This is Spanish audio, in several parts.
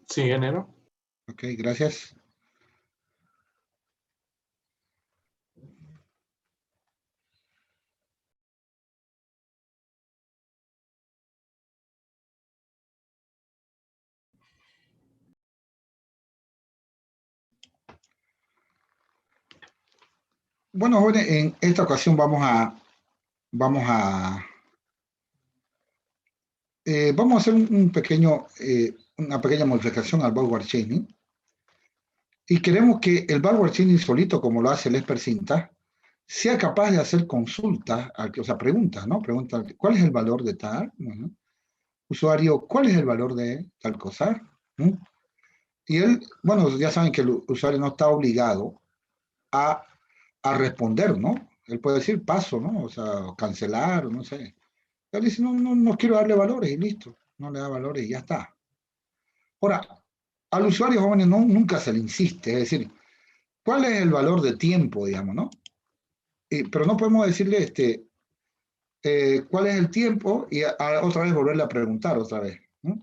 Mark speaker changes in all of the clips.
Speaker 1: Sí, ingeniero.
Speaker 2: Ok, gracias. Bueno, jóvenes, en esta ocasión vamos a hacer una pequeña modificación al backward chaining y queremos que el backward chaining solito, como lo hace el expert Syntax, sea capaz de hacer consultas, o sea, preguntas, ¿no? Pregunta, ¿cuál es el valor de tal? Bueno, usuario, ¿cuál es el valor de tal cosa? ¿no? Y él, bueno, ya saben que el usuario no está obligado a responder, ¿no? Él puede decir paso, ¿no? O sea, cancelar, no sé. Él dice, no quiero darle valores y listo. No le da valores y ya está. Ahora, al usuario joven nunca se le insiste, es decir, ¿cuál es el valor de tiempo, digamos, no? Pero no podemos decirle, ¿cuál es el tiempo? Y otra vez volverle a preguntar otra vez, ¿no?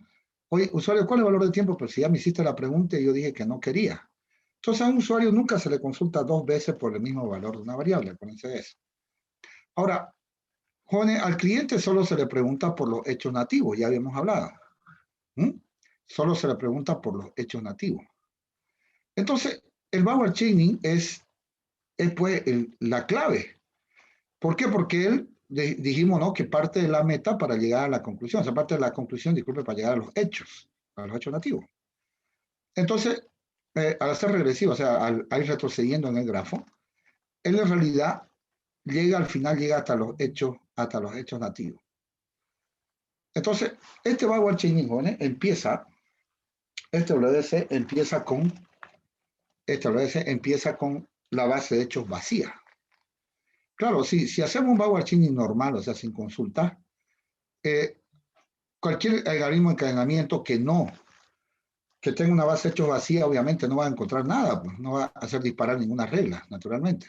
Speaker 2: Oye, usuario, ¿cuál es el valor de tiempo? Pues si ya me hiciste la pregunta y yo dije que no quería. Entonces a un usuario nunca se le consulta 2 veces por el mismo valor de una variable, acuérdense eso. Ahora, jóvenes, al cliente solo se le pregunta por los hechos nativos, ya habíamos hablado. Solo se le pregunta por los hechos nativos. Entonces, el backward chaining es pues la clave. ¿Por qué? Porque dijimos, ¿no? Que parte de la meta para llegar a la conclusión, o sea, parte de la conclusión, disculpe, para llegar a los hechos nativos. Entonces, al hacer regresivo, o sea, al ir retrocediendo en el grafo, él en realidad al final llega hasta los hechos nativos. Entonces, este backward chaining empieza la base de hechos vacía. Claro, si hacemos un backward chaining normal, o sea, sin consulta, cualquier algoritmo de encadenamiento que tenga una base de hechos vacía, obviamente no va a encontrar nada, pues, no va a hacer disparar ninguna regla, naturalmente.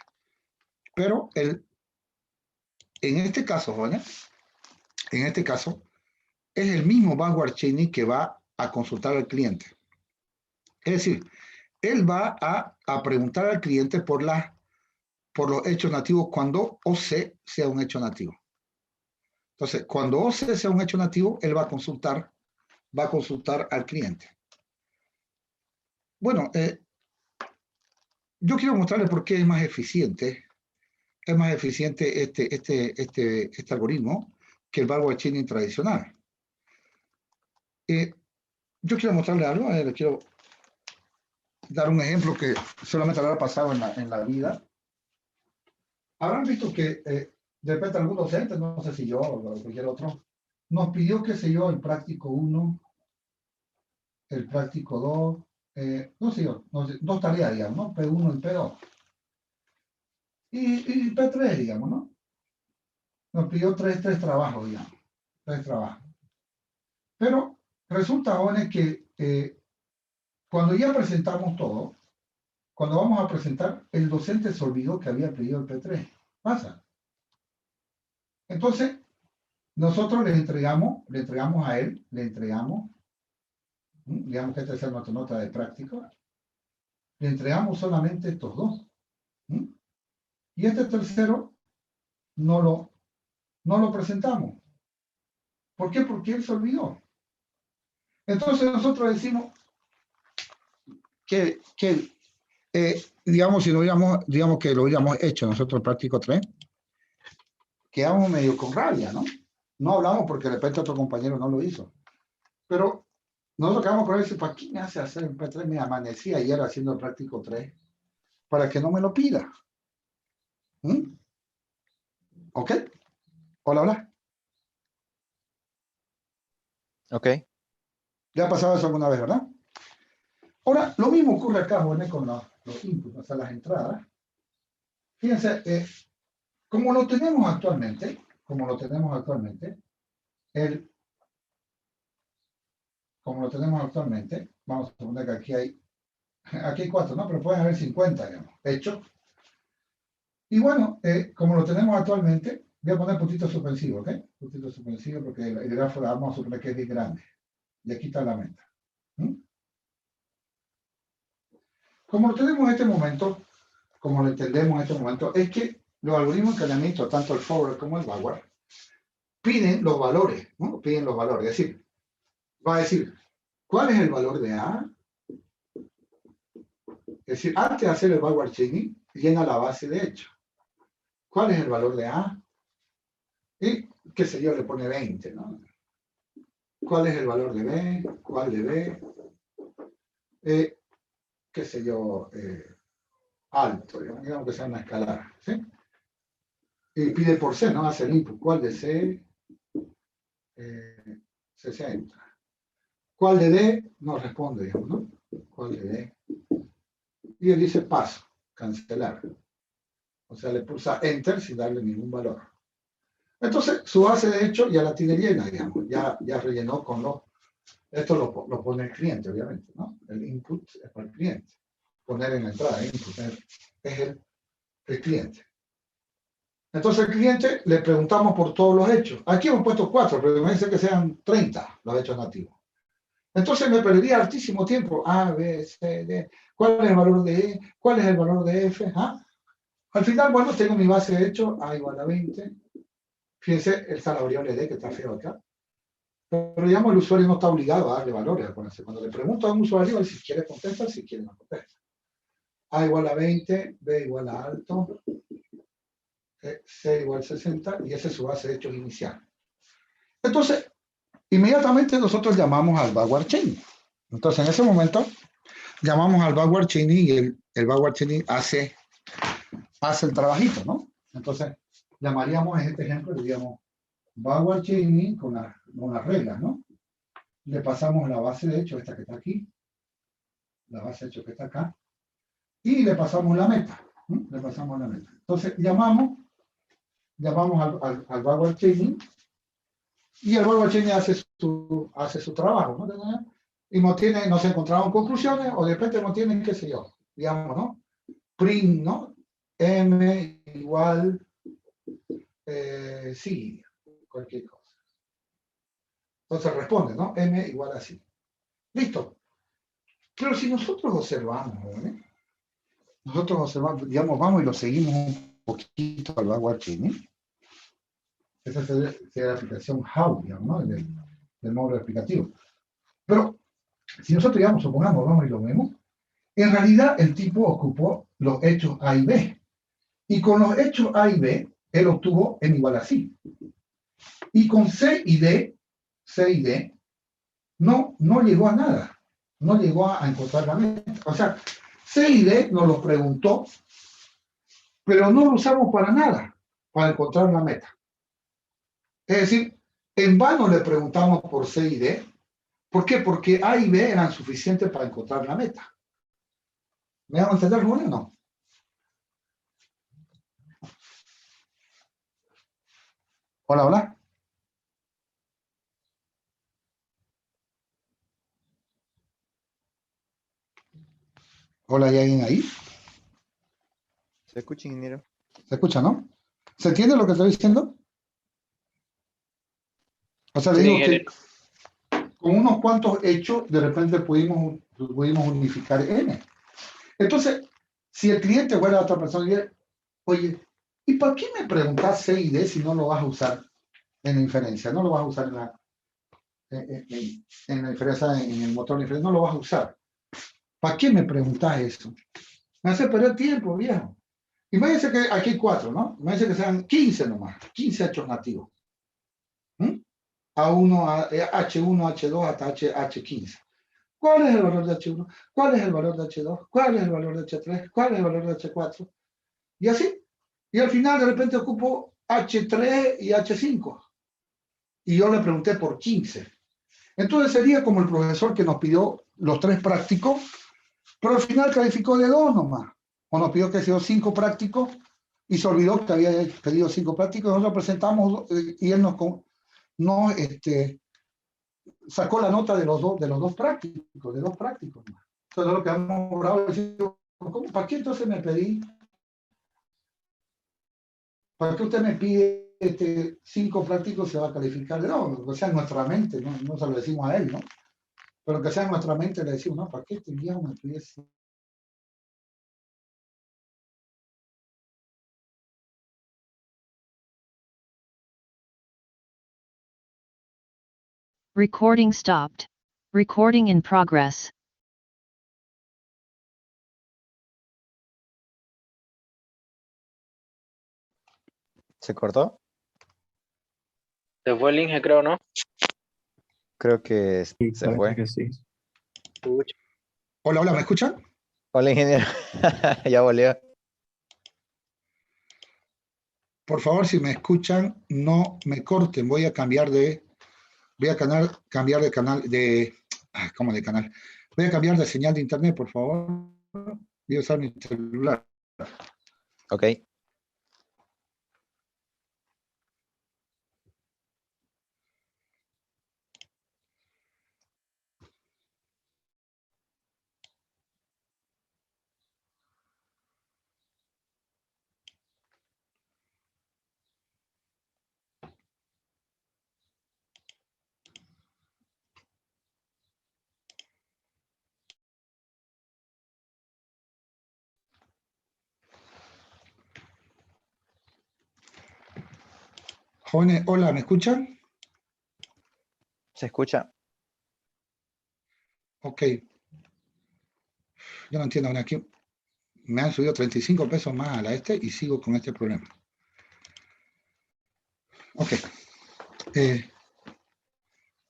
Speaker 2: Pero en este caso, jóvenes, es el mismo backward chaining que va a consultar al cliente. Es decir, él va a preguntar al cliente por los hechos nativos cuando OC sea un hecho nativo. Entonces, cuando OC sea un hecho nativo, él va a consultar al cliente. Bueno, yo quiero mostrarles por qué es más eficiente este algoritmo que el backward chaining tradicional. Yo quiero mostrarles algo, les quiero dar un ejemplo que solamente habrá pasado en la vida. Habrán visto que de repente algún docente, no sé si yo o cualquier otro, nos pidió, qué sé yo, el práctico 1, el práctico 2, no sé yo, dos tareas, digamos, ¿no? P1 y P2. Y P3, digamos, ¿no? Nos pidió tres trabajos, digamos, 3 trabajos. Pero resulta, jóvenes, que cuando ya presentamos todo, cuando vamos a presentar, el docente se olvidó que había pedido el P3. Pasa. Entonces, nosotros le entregamos a él, digamos que esta es nuestra nota de práctica, le entregamos solamente estos 2. Y este tercero no lo presentamos. ¿Por qué? Porque él se olvidó. Entonces nosotros decimos que digamos, si lo digamos que lo hubiéramos hecho nosotros el práctico 3, quedamos medio con rabia, ¿no? No hablamos porque de repente otro compañero no lo hizo. Pero nosotros quedamos con eso, ¿para qué me hace hacer el P3? Me amanecí ayer haciendo el práctico 3 para que no me lo pida. ¿Ok? Hola, hola.
Speaker 3: Ok.
Speaker 2: Ya ha pasado eso alguna vez, ¿verdad? Ahora, lo mismo ocurre acá, ¿no? Con los inputs, o sea, las entradas. Fíjense, como lo tenemos actualmente, como lo tenemos actualmente, vamos a suponer que aquí hay 4, ¿no? Pero pueden haber 50, digamos, hechos. Y bueno, como lo tenemos actualmente, voy a poner puntito suspensivo, ¿ok? Puntito suspensivo porque el grafo vamos a suponer que es bien grande. Y aquí está la meta. Como lo tenemos en este momento, como lo entendemos en este momento, es que los algoritmos de encadenamiento, tanto el forward como el backward, piden los valores, ¿no? Piden los valores. Es decir, va a decir, ¿cuál es el valor de A? Es decir, antes de hacer el backward chaining, llena la base de hecho. ¿Cuál es el valor de A? Y, qué sé yo, le pone 20, ¿no? ¿Cuál es el valor de B? ¿Cuál de B? Qué sé yo, alto, digamos que sea una escalada, ¿sí? Y pide por C, ¿no? Hace el input. ¿Cuál de C? 60. ¿Cuál de D? No responde, digamos, ¿no? ¿Cuál de D? Y él dice paso, cancelar. O sea, le pulsa Enter sin darle ningún valor. Entonces, su base de hecho ya la tiene llena, digamos. Ya rellenó con los... Esto lo pone el cliente, obviamente, ¿no? El input es para el cliente. Poner en la entrada, input es el cliente. Entonces, al cliente le preguntamos por todos los hechos. Aquí hemos puesto 4, pero imagínense que sean 30 los hechos nativos. Entonces me perdería altísimo tiempo. A, B, C, D. ¿Cuál es el valor de E? ¿Cuál es el valor de F? ¿Ah? Al final, bueno, tengo mi base de hechos A igual a 20. Fíjense, está la variable D que está feo acá. Pero digamos, el usuario no está obligado a darle valores. Cuando le pregunto a un usuario, si quiere contesta, si quiere no contesta. A igual a 20, B igual a alto, C igual a 60, y esa es su base de hechos inicial. Entonces, inmediatamente nosotros llamamos al backward chaining. Entonces, en ese momento, llamamos al backward chaining y el backward chaining hace el trabajito, ¿no? Entonces, llamaríamos en este ejemplo, diríamos, backward chaining con unas reglas, ¿no? Le pasamos la base de hecho, esta que está aquí, la base de hecho que está acá, y le pasamos la meta, ¿no? Le pasamos la meta. Entonces, llamamos al backward chaining, y el backward chaining hace su trabajo, ¿no? Y nos encontramos conclusiones, o de repente no tienen, qué sé yo, digamos, ¿no? Print, ¿no? M igual, sí, cualquier cosa. Entonces responde, ¿no? M igual a sí. Listo. Pero si nosotros observamos, ¿eh? Nosotros observamos, digamos, vamos y lo seguimos un poquito al backward chaining. Esa sería la aplicación how, digamos, ¿no? Del módulo explicativo. Pero si nosotros, digamos, supongamos, vamos y lo vemos, en realidad el tipo ocupó los hechos A y B. Y con los hechos A y B, él obtuvo M igual a sí. Y con C y D, no llegó a nada. No llegó a encontrar la meta. O sea, C y D nos lo preguntó, pero no lo usamos para nada, para encontrar la meta. Es decir, en vano le preguntamos por C y D. ¿Por qué? Porque A y B eran suficientes para encontrar la meta. ¿Me van a entender, Rubén, o no? Hola, hola. Hola, ¿hay alguien ahí?
Speaker 1: ¿Se escucha, ingeniero?
Speaker 2: ¿Se escucha, no? ¿Se entiende lo que estoy diciendo? O sea, le digo que con unos cuantos hechos, de repente pudimos unificar N. Entonces, si el cliente fuera a otra persona y dice, oye, ¿y para qué me preguntas C y D si no lo vas a usar en la inferencia? No lo vas a usar en la inferencia, en el motor de inferencia, no lo vas a usar. ¿Para qué me preguntas eso? Me hace perder tiempo, viejo. Imagínense que aquí hay 4, ¿no? Imagínense que sean 15 nomás, 15 hechos nativos. A1, H1, H2 hasta H15. ¿Cuál es el valor de H1? ¿Cuál es el valor de H2? ¿Cuál es el valor de H3? ¿Cuál es el valor de H4? Y así. Y al final de repente ocupo H3 y H5. Y yo le pregunté por 15. Entonces sería como el profesor que nos pidió los 3 prácticos, pero al final calificó de 2 nomás. O nos pidió que sea 5 prácticos y se olvidó que había pedido 5 prácticos. Nosotros presentamos y él nos sacó la nota de los dos prácticos, de 2 prácticos. Entonces lo que hemos bravo decir, ¿para qué entonces me pedí? ¿Para qué usted me pide 5 prácticos se va a calificar? No, que sea en nuestra mente, no se lo decimos a él, ¿no? Pero que sea en nuestra mente le decimos, no, ¿para qué este viejo me pide
Speaker 3: Recording stopped. Recording in progress.
Speaker 1: ¿Se cortó?
Speaker 4: Se fue el Inge, creo, ¿no?
Speaker 1: Creo que
Speaker 5: Sí,
Speaker 1: se
Speaker 5: parece
Speaker 1: fue.
Speaker 5: que sí.
Speaker 4: Pucha.
Speaker 2: Hola, hola, ¿me escuchan?
Speaker 1: Hola, ingeniero. Ya volvió.
Speaker 2: Por favor, si me escuchan, no me corten. Voy a cambiar de canal de, ¿cómo de canal? Voy a cambiar de señal de internet, por favor. Voy a usar mi celular.
Speaker 1: Ok.
Speaker 2: Jóvenes, hola, ¿me escuchan?
Speaker 1: ¿Se escucha?
Speaker 2: Ok. Yo no entiendo, bueno, aquí me han subido 35 pesos más a la y sigo con este problema. Ok.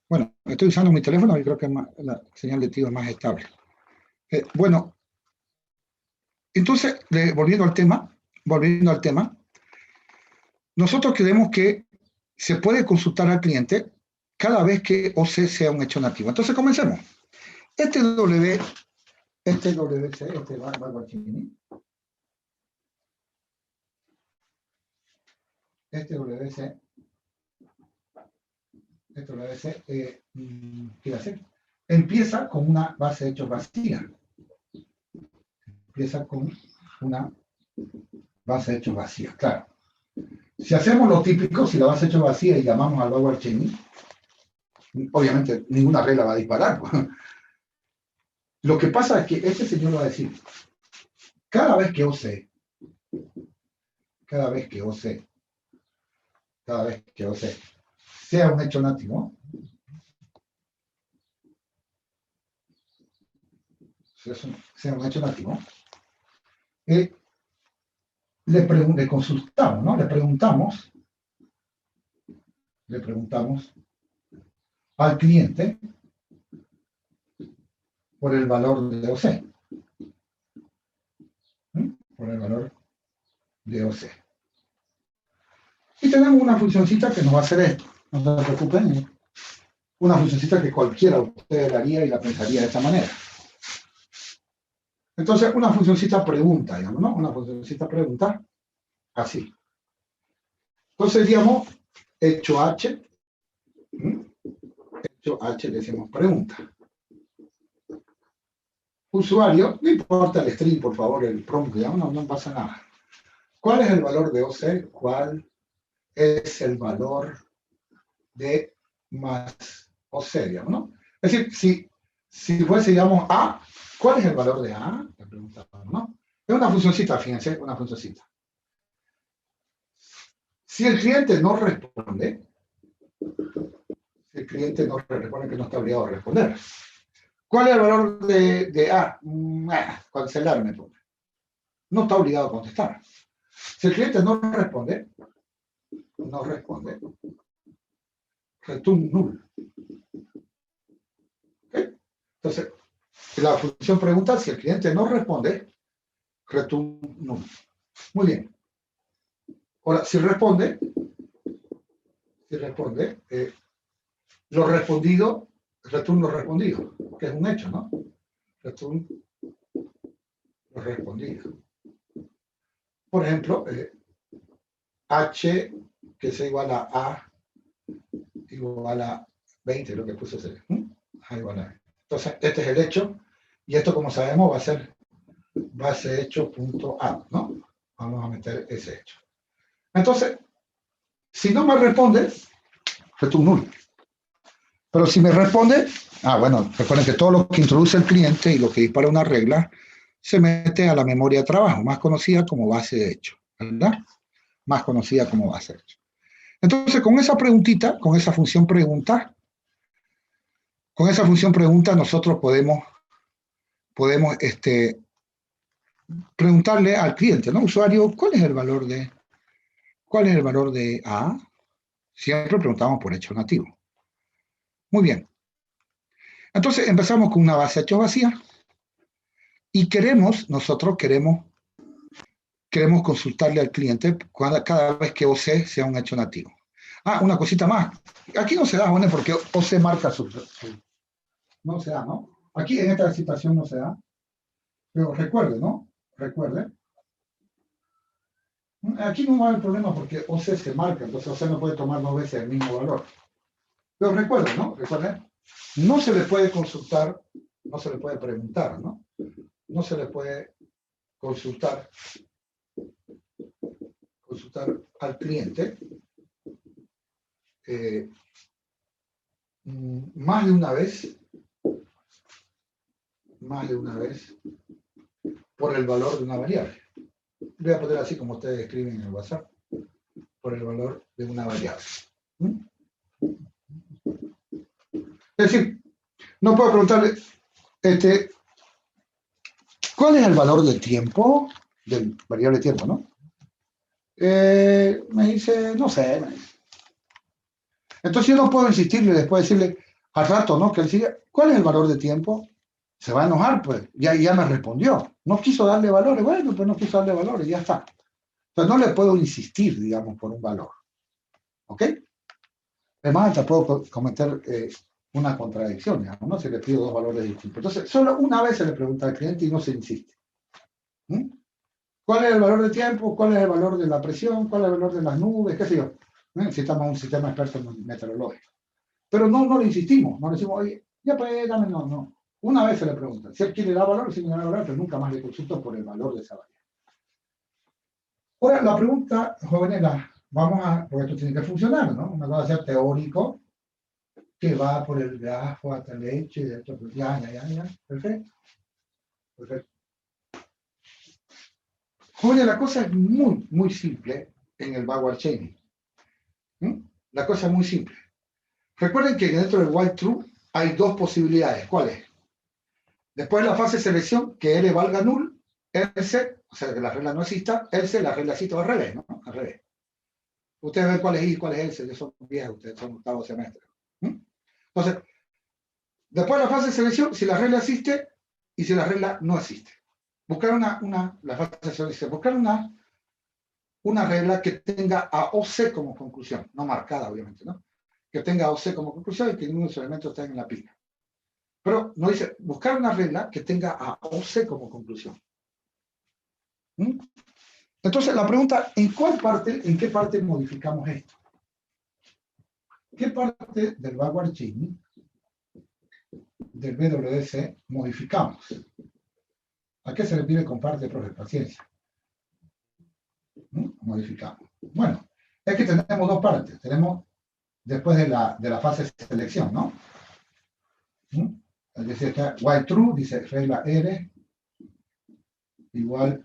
Speaker 2: Bueno, estoy usando mi teléfono y creo que la señal de tío es más estable. Bueno, entonces, volviendo al tema, nosotros creemos que se puede consultar al cliente cada vez que OC sea un hecho nativo. Entonces, comencemos. Este WC, este Barguarchini, ¿qué va a hacer? Empieza con una base de hechos vacía. Claro. Si hacemos lo típico, si la base de hechos vacía y llamamos al Barguarchini, obviamente ninguna regla va a disparar. Lo que pasa es que este señor va a decir, cada vez que OC sea un hecho nativo, le consultamos, ¿no? Le preguntamos al cliente por el valor de OC. Por el valor de OC. Y tenemos una funcioncita que nos va a hacer esto. No se preocupen. Una funcioncita que cualquiera de ustedes la haría y la pensaría de esta manera. Entonces, una funcioncita pregunta, digamos, ¿no? Una funcioncita pregunta, así. Entonces, digamos, hecho H, le decimos pregunta. Usuario, no importa el string, por favor, el prompt, digamos, no pasa nada. ¿Cuál es el valor de OC? ¿Cuál es el valor de más OC, digamos, ¿no? Es decir, si fuese, digamos, A, ¿cuál es el valor de A? Le preguntamos, ¿no? Es una funcioncita, fíjense, una funcioncita. Si el cliente no responde, que no está obligado a responder. ¿Cuál es el valor de A? Cancelar, me pone. No está obligado a contestar. Si el cliente no responde, return null. ¿Okay? Entonces, la función pregunta, si el cliente no responde, return null. Muy bien. Ahora, si responde, lo respondido, return lo respondido, que es un hecho, ¿no? Return lo respondido. Por ejemplo, H, que es igual a igual a 20, lo que puse ese. A igual a 20. Entonces, este es el hecho, y esto, como sabemos, va a ser base hecho.a, ¿no? Vamos a meter ese hecho. Entonces, si no me responde, return null. Pero si me responde, bueno, recuerden que todo lo que introduce el cliente y lo que dispara una regla se mete a la memoria de trabajo, más conocida como base de hecho, ¿verdad? Más conocida como base de hecho. Entonces, con esa preguntita, con esa función pregunta, Con esa función pregunta nosotros podemos preguntarle al cliente, ¿no? Usuario, ¿cuál es el valor de A? Siempre preguntamos por hecho nativo. Muy bien. Entonces empezamos con una base de hechos vacía y nosotros queremos consultarle al cliente cada vez que OC sea un hecho nativo. Ah, una cosita más. Aquí no se da, bueno, porque OC marca no se da, ¿no? Aquí en esta situación no se da. Pero recuerde, ¿no? Recuerde. Aquí no va a haber problema porque OC se marca, entonces OC no puede tomar 2 veces el mismo valor. Pero recuerde, ¿no? Recuerde. No se le puede consultar, no se le puede preguntar, ¿no? No se le puede consultar al cliente más de una vez por el valor de una variable. Voy a poner así como ustedes escriben en el WhatsApp, por el valor de una variable. Es decir, no puedo preguntarle, ¿cuál es el valor del tiempo? Del variable tiempo, ¿no? Me dice, no sé. Entonces yo no puedo insistirle después decirle al rato, ¿no? Que él siga, ¿cuál es el valor de tiempo? Se va a enojar, pues, ya me respondió. No quiso darle valores, bueno, pues no quiso darle valores, ya está. Entonces no le puedo insistir, digamos, por un valor. ¿Ok? Además, hasta puedo cometer una contradicción, digamos, ¿no? Si le pido 2 valores distintos. Entonces, solo una vez se le pregunta al cliente y no se insiste. ¿Cuál es el valor de tiempo? ¿Cuál es el valor de la presión? ¿Cuál es el valor de las nubes? ¿Qué sé yo? Necesitamos un sistema experto meteorológico. Pero no le insistimos, no le decimos, oye, ya pues, dame, no. Una vez se le pregunta. Si él quiere dar valor, si no da valor, pero nunca más le consulto por el valor de esa variable. Ahora, la pregunta, jóvenes, porque esto tiene que funcionar, ¿no? Una cosa sea teórico, que va por el grafo hasta el hecho y de esto, pues ya. Perfecto. Jóvenes, la cosa es muy, muy simple en el backward chaining. La cosa es muy simple. Recuerden que dentro del while true hay 2 posibilidades. ¿Cuáles? Después de la fase de selección, que R valga null, else, o sea, que la regla no exista, else, la regla existe al revés, ¿no? Al revés. Ustedes ven cuál es I y cuál es else, que son viejos, ustedes son 8º semestre. Entonces, después de la fase de selección, si la regla existe y si la regla no existe. Buscar la fase de selección, buscar una regla que tenga a OC como conclusión, no marcada, obviamente, ¿no? Que tenga OC como conclusión y que ninguno de sus elementos esté en la pila. Pero no dice, buscar una regla que tenga a OC como conclusión. Entonces, la pregunta, ¿en qué parte modificamos esto? ¿Qué parte del backward chaining, del BWC, modificamos? ¿A qué se le pide con parte, profe? Paciencia. Modificamos. Bueno, es que tenemos 2 partes. Tenemos después de la fase de selección, ¿no? Es decir, está while true, dice regla R, igual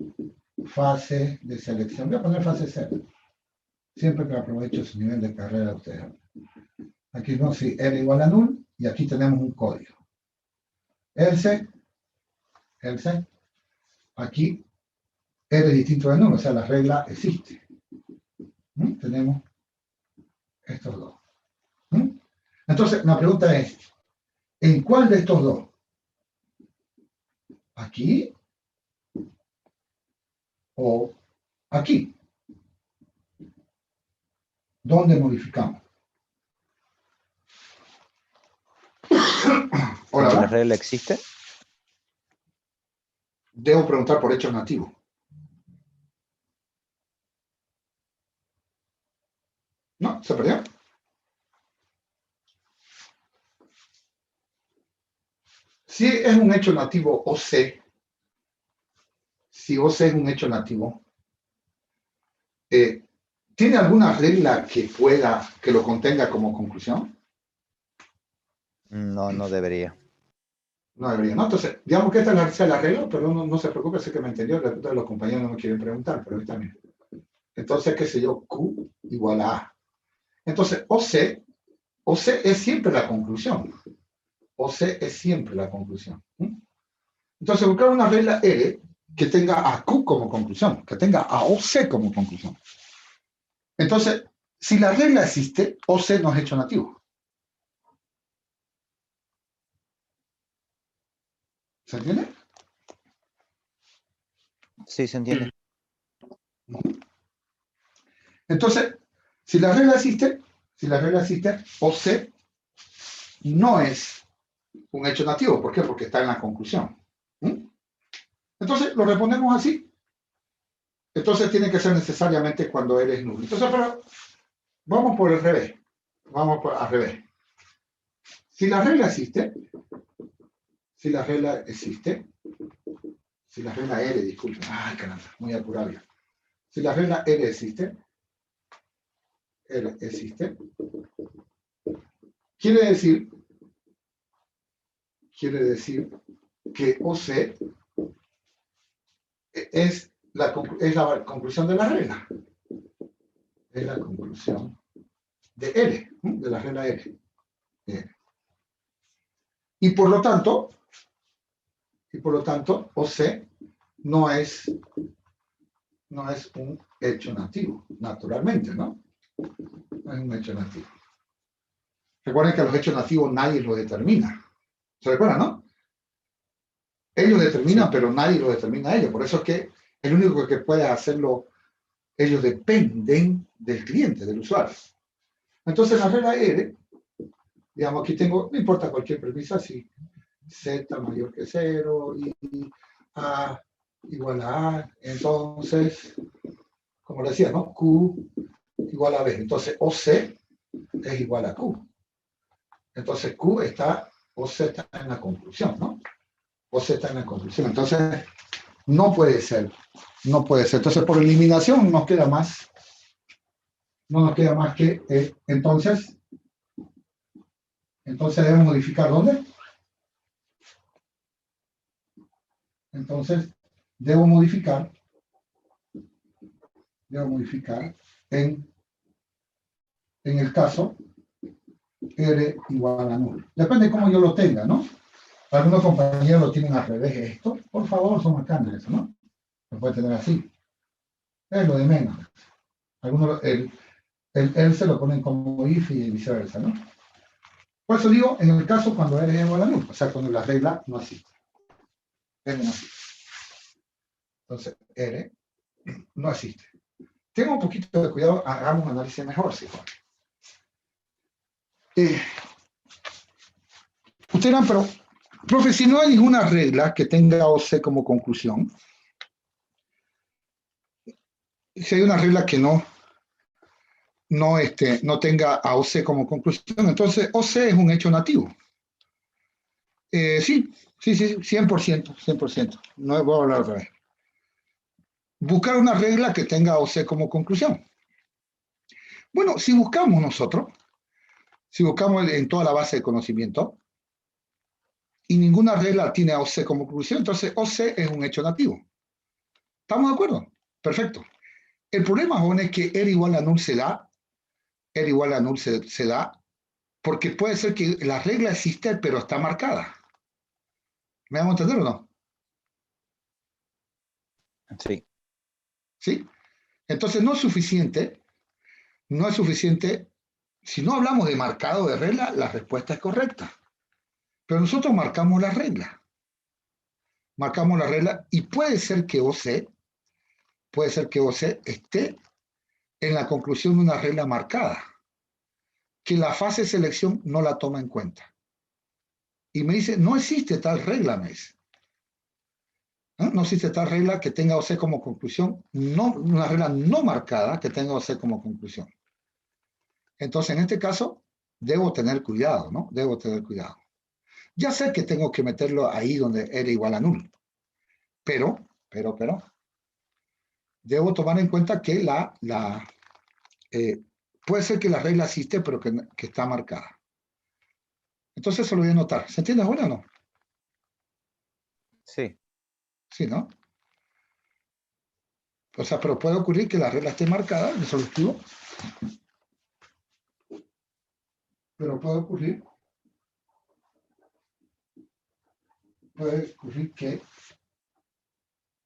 Speaker 2: fase de selección. Voy a poner fase 0. Siempre que aprovecho su nivel de carrera de ustedes. Aquí no, sí, R igual a null, y aquí tenemos un código. Else, aquí R es distinto de null, o sea, la regla existe. Tenemos estos 2. Entonces, la pregunta es, ¿en cuál de estos 2? ¿Aquí? ¿O aquí? ¿Dónde modificamos?
Speaker 1: ¿Hola? ¿La regla existe?
Speaker 2: Debo preguntar por hecho nativo. ¿No? ¿Se perdió? Si es un hecho nativo OC, si OC es un hecho nativo, ¿tiene alguna regla que lo contenga como conclusión?
Speaker 1: No debería.
Speaker 2: No debería, ¿no? Entonces, digamos que esta sea la regla, pero no se preocupe, sé que me entendió, los compañeros no me quieren preguntar, pero está bien. Entonces, qué sé yo, Q igual a A. Entonces, OC es siempre la conclusión. OC es siempre la conclusión. Entonces, buscar una regla R que tenga a Q como conclusión, que tenga a OC como conclusión. Entonces, si la regla existe, OC no es hecho nativo. ¿Se entiende?
Speaker 1: Sí, se entiende.
Speaker 2: Entonces, si la regla existe, OC no es un hecho nativo. ¿Por qué? Porque está en la conclusión. Entonces, lo respondemos así. Entonces, tiene que ser necesariamente cuando eres nulo. Entonces, pero vamos por el revés. Al revés. Si la regla existe, si la regla R, disculpen. Ay, caramba, muy apurado. Si la regla R existe, quiere decir que OC es la conclusión de la regla. Es la conclusión de R, de la regla R. Y por lo tanto, OC no es un hecho nativo, naturalmente, ¿no? No es un hecho nativo. Recuerden que los hechos nativos nadie los determina. ¿Se recuerdan, no? Ellos determinan, sí, pero nadie los determina a ellos. Por eso es que el único que puede hacerlo, ellos dependen del cliente, del usuario. Entonces, la regla R, digamos, aquí tengo, no importa cualquier premisa, si Z mayor que 0 y A igual a A, entonces, como le decía, ¿no? Q igual a B. Entonces, OC es igual a Q. Entonces, OC está en la conclusión, ¿no? OC está en la conclusión. Entonces, no puede ser. Entonces, por eliminación, no nos queda más que, entonces debemos modificar, ¿dónde? Entonces, debo modificar en el caso R igual a nulo. Depende de cómo yo lo tenga, ¿no? Algunos compañeros lo tienen al revés esto. Por favor, son bacanas eso, ¿no? Lo puede tener así. Es lo de menos. Algunos, el se lo ponen como if y viceversa, ¿no? Por eso digo, en el caso cuando R es igual a nulo, o sea, cuando la regla no existe. R no existe. Entonces, R no existe. Tenga un poquito de cuidado, hagamos un análisis mejor, si fue. Ustedes dirán, pero, profe, si no hay ninguna regla que tenga OC como conclusión, si hay una regla que no tenga a OC como conclusión, entonces OC es un hecho nativo. Sí, 100%. No voy a hablar otra vez. Buscar una regla que tenga OC como conclusión. Bueno, si buscamos en toda la base de conocimiento, y ninguna regla tiene a OC como conclusión, entonces OC es un hecho nativo. ¿Estamos de acuerdo? Perfecto. El problema, jóvenes, es que R igual a null se da, se da, porque puede ser que la regla existe, pero está marcada. ¿Me vamos a entender o no?
Speaker 1: Sí.
Speaker 2: ¿Sí? Entonces no es suficiente, si no hablamos de marcado de regla, la respuesta es correcta. Pero nosotros marcamos la regla. Y puede ser que OC esté en la conclusión de una regla marcada, que la fase de selección no la toma en cuenta. Y me dice, no existe tal regla, me dice. No existe tal regla que tenga OC como conclusión, no, una regla no marcada que tenga OC como conclusión. Entonces, en este caso, debo tener cuidado, ¿no? Ya sé que tengo que meterlo ahí donde R igual a null. Pero, debo tomar en cuenta que puede ser que la regla existe, pero que está marcada. Entonces, eso lo voy a anotar. ¿Se entiende ahora o no?
Speaker 1: Sí.
Speaker 2: Sí, ¿no? O sea, pero puede ocurrir que la regla esté marcada, eso lo escribo. Pero puede ocurrir puede ocurrir que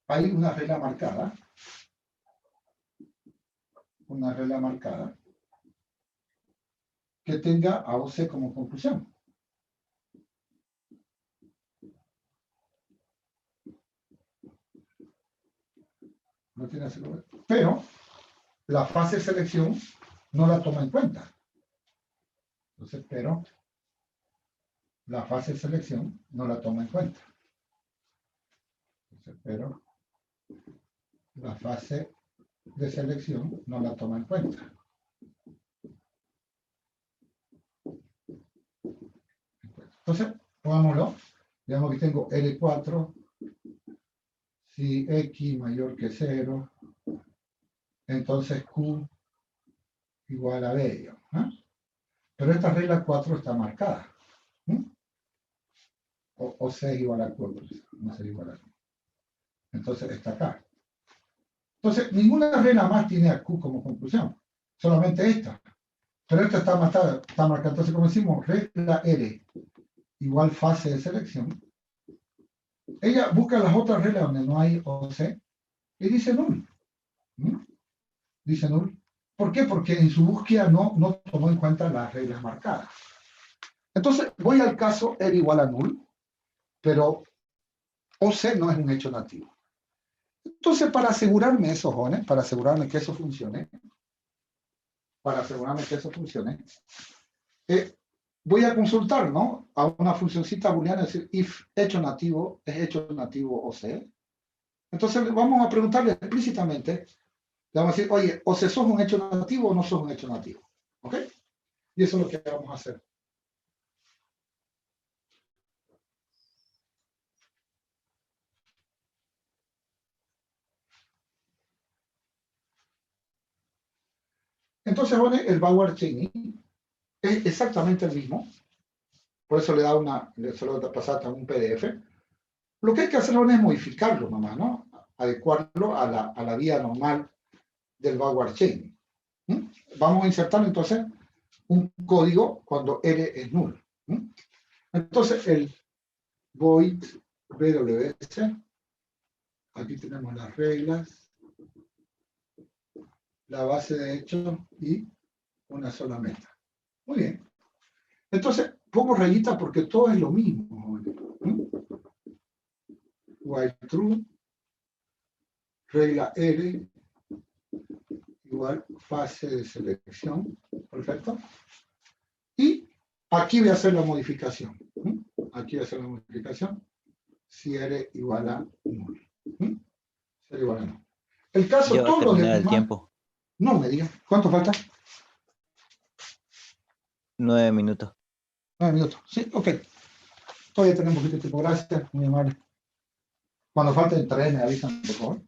Speaker 2: hay una regla marcada, que tenga a o c como conclusión. No tiene asegurado. Pero la fase de selección no la toma en cuenta. Entonces, pero la fase de selección no la toma en cuenta. Entonces, pero la fase de selección no la toma en cuenta. Entonces, pongámoslo. Digamos que tengo L4, si X mayor que 0, entonces Q igual a B. ¿Eh? Pero esta regla 4 está marcada. ¿Eh? O C igual a Q, no C igual a Q. Entonces está acá. Entonces, ninguna regla más tiene a Q como conclusión. Solamente esta. Pero esta está marcada. Entonces, como decimos, regla R igual fase de selección. Ella busca las otras reglas donde no hay OC y dice null. ¿Mm? Dice null. ¿Por qué? Porque en su búsqueda no tomó en cuenta las reglas marcadas. Entonces, voy al caso R igual a null, pero OC no es un hecho nativo. Entonces, para asegurarme eso, jóvenes, para asegurarme que eso funcione, voy a consultar, ¿no? A una funcioncita booleana, decir, if hecho nativo es hecho nativo OC. Entonces, vamos a preguntarle explícitamente, le vamos a decir, oye, o sos un hecho nativo o no sos un hecho nativo. ¿Ok? Y eso es lo que vamos a hacer. Entonces, bueno, el backward chaining es exactamente el mismo. Por eso le da se lo pasar a un PDF. Lo que hay que hacer ahora es modificarlo nomás, ¿no? Adecuarlo a la vía normal del backward chaining. ¿Mm? Vamos a insertar entonces un código cuando R es null. ¿Mm? Entonces, el void BWS, aquí tenemos las reglas, la base de hechos y una sola meta. Muy bien. Entonces, pongo rayita porque todo es lo mismo. While true, regla R, igual fase de selección. Perfecto. Y aquí voy a hacer la modificación. Aquí voy a hacer la modificación. Si R igual a null. Si R igual a null. El caso
Speaker 1: Ya va a
Speaker 2: todo lo
Speaker 1: terminar el
Speaker 2: demás.
Speaker 1: tiempo.
Speaker 2: No me digas. ¿Cuánto falta?
Speaker 1: 9 minutos.
Speaker 2: 9 minutos. Sí, ok. Todavía tenemos un poquito de tiempo. Gracias, muy amable. Cuando falten 3 me avisan, por favor.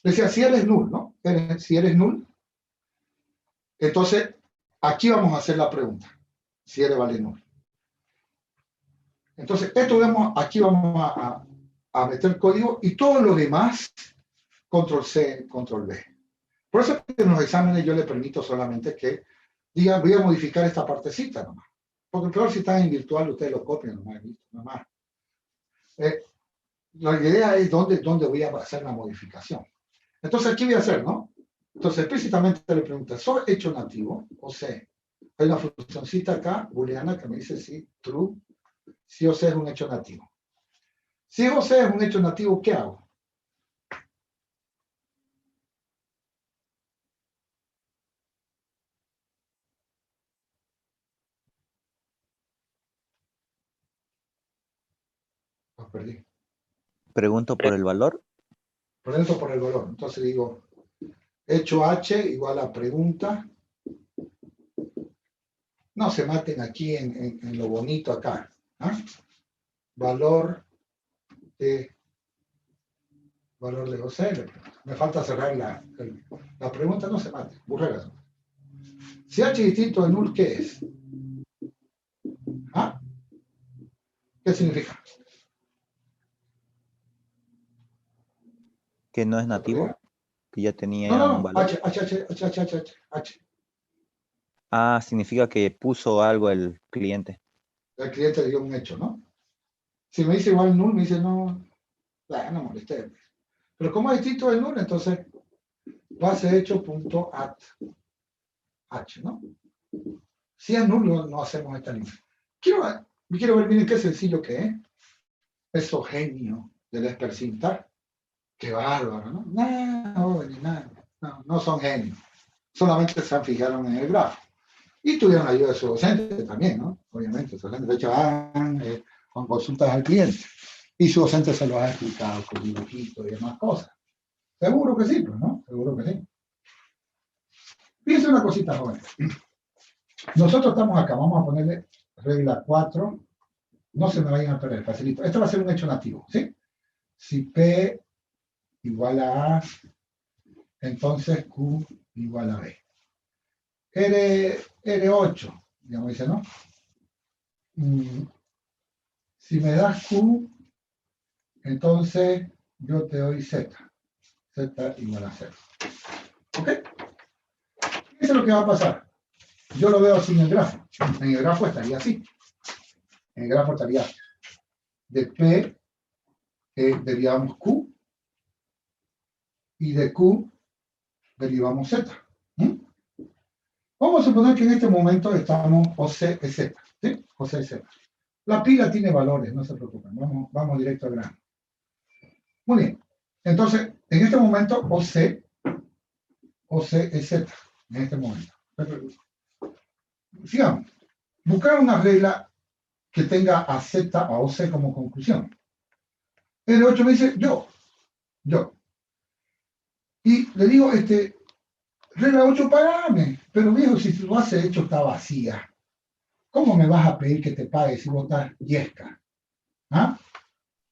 Speaker 2: Decía, si eres null, ¿no? Si eres null, entonces aquí vamos a hacer la pregunta. Si eres vale null. Entonces, aquí vamos a meter código y todo lo demás, control C, control V. Por eso en los exámenes yo le permito solamente que diga, voy a modificar esta partecita nomás. Porque claro, si están en virtual, ustedes lo copian nomás. La idea es dónde voy a hacer la modificación. Entonces, aquí voy a hacer, ¿no? Entonces, explícitamente le pregunta, ¿soy hecho nativo? O sea, hay una funcioncita acá, booleana, que me dice si true, si o sea es un hecho nativo. Si o sea es un hecho nativo, ¿qué hago? Lo perdí.
Speaker 1: Pregunto por el valor.
Speaker 2: Pregunto por el valor. Entonces digo, hecho H igual a pregunta. No se maten aquí en lo bonito acá. ¿Ah? Valor de OC. Me falta cerrar la pregunta, no se mate. Burreras. Si H distinto de null, ¿qué es? ¿Ah? ¿Qué significa?
Speaker 1: Que no es nativo. Que ya tenía
Speaker 2: No.
Speaker 1: un valor.
Speaker 2: H.
Speaker 1: Ah, significa que puso algo el cliente.
Speaker 2: El cliente dio un hecho, ¿no? Si me dice igual null, me dice no, no molesté. Pero como es distinto del null, entonces base hecho punto at h, ¿no? Si es nulo, no hacemos esta línea. Quiero ver bien qué sencillo que es. Eso genio del espercintar. Qué bárbaro, ¿no? No son genios. Solamente se fijaron en el grafo. Y tuvieron la ayuda de su docente también, ¿no? Obviamente, su docente, de hecho, van con consultas al cliente. Y su docente se lo ha explicado con dibujitos y demás cosas. Seguro que sí, pues, ¿no? Seguro que sí. Fíjense una cosita, jóvenes. Nosotros estamos acá, vamos a ponerle regla 4. No se me vayan a perder, facilito. Esto va a ser un hecho nativo, ¿sí? Si P igual a A, entonces Q igual a B. R8, digamos, dice, ¿no? Si me das Q, entonces yo te doy Z. Z igual a 0. ¿Ok? Eso es lo que va a pasar. Yo lo veo así en el grafo. En el grafo estaría así. En el grafo estaría de P, derivamos Q, y de Q derivamos Z. Vamos a suponer que en este momento estamos OC es Z. ¿Sí? OC es Z. La pila tiene valores, no se preocupen. Vamos directo al grano. Muy bien. Entonces, en este momento OC es Z. En este momento. Sigamos. Buscar una regla que tenga a Z, a OC como conclusión. R8 me dice yo. Y le digo, regla 8, pagame. Pero viejo, si tu base de hecho está vacía, ¿cómo me vas a pedir que te pague si vos estás yesca? ¿Ah?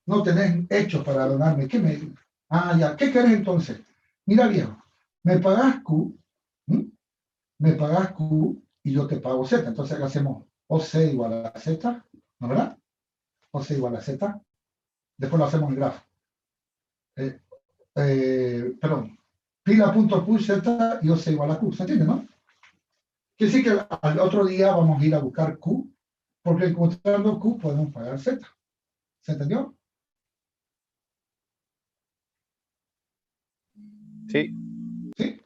Speaker 2: No tenés hechos para donarme. ¿Qué me? Ah, ya. ¿Qué querés entonces? Mira, viejo, me pagás Q, y yo te pago Z. Entonces acá hacemos OC igual a Z, ¿no verdad? OC igual a Z. Después lo hacemos en grafo. Perdón. Pila.Q, Z y OC igual a Q. ¿Se entiende, no? Quiere decir que al otro día vamos a ir a buscar Q, porque encontrando Q podemos pagar Z. ¿Se entendió?
Speaker 1: Sí.
Speaker 2: ¿Sí?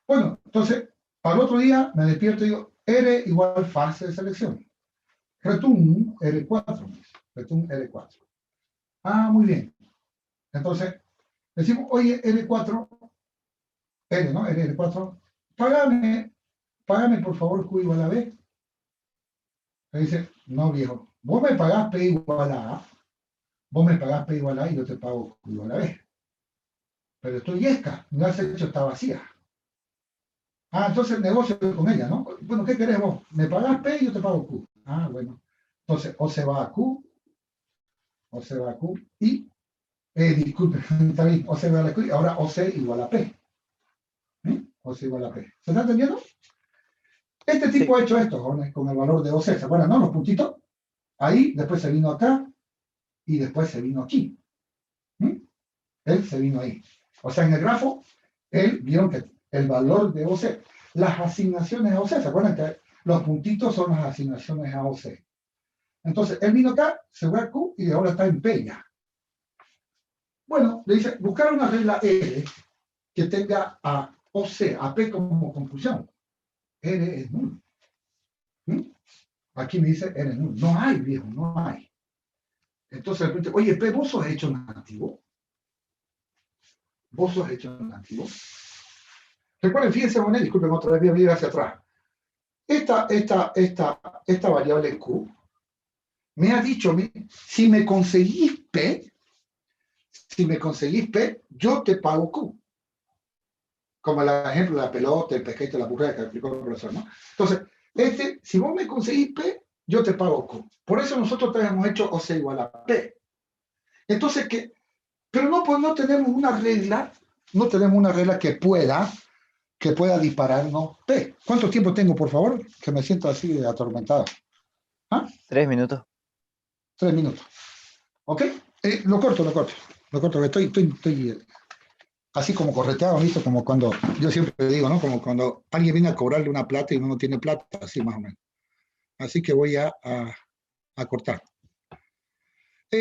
Speaker 2: Bueno, entonces, al otro día me despierto y digo, R igual fase de selección. Return R4. Return R4. Ah, muy bien. Entonces, decimos, oye, R4, R, ¿no? R4, págame por favor Q igual a B. Me dice, no, viejo, vos me pagás P igual a A, vos me pagás P igual a A y yo te pago Q igual a B. Pero estoy yesca, me has hecho está vacía. Ah, entonces negocio con ella, ¿no? Bueno, ¿qué querés vos? Me pagás P y yo te pago Q. Ah, bueno. Entonces, o se va a Q, y, disculpe, está bien, o se va a la Q, y ahora OC igual a P. OC igual a P. ¿Se está entendiendo? Este tipo ha hecho esto con el valor de OC. ¿Se acuerdan, no? Los puntitos. Ahí, después se vino acá, y después se vino aquí. Él se vino ahí. O sea, en el grafo, él vieron que el valor de OC, las asignaciones a OC, ¿se acuerdan que los puntitos son las asignaciones a OC? Entonces, él vino acá, se fue a Q y ahora está en P ya. Bueno, le dice, buscar una regla R que tenga a OC, a P como conclusión. R es nulo. Aquí me dice R es nulo. No hay, viejo, no hay. Entonces, le pregunto, oye, P, ¿vos sos hecho nativo? ¿Vos sos hecho nativo? Recuerden, fíjense, bueno, disculpen, otra vez voy a ir hacia atrás. Esta variable Q me ha dicho, si me conseguís P, yo te pago Q. Como el ejemplo de la pelota, el pesquete, la burrera que explicó el profesor, ¿no? Entonces, si vos me conseguís P, yo te pago Q. Por eso nosotros te hemos hecho OC igual a P. Entonces, pero no, pues no tenemos una regla que pueda dispararnos P. ¿Cuánto tiempo tengo, por favor? Que me siento así atormentado. ¿Ah?
Speaker 1: 3 minutos.
Speaker 2: 3 minutos. ¿Ok? Lo corto, que estoy así como correteado, ¿visto? Como cuando, yo siempre digo, ¿no? Como cuando alguien viene a cobrarle una plata y uno no tiene plata, así más o menos. Así que voy a cortar.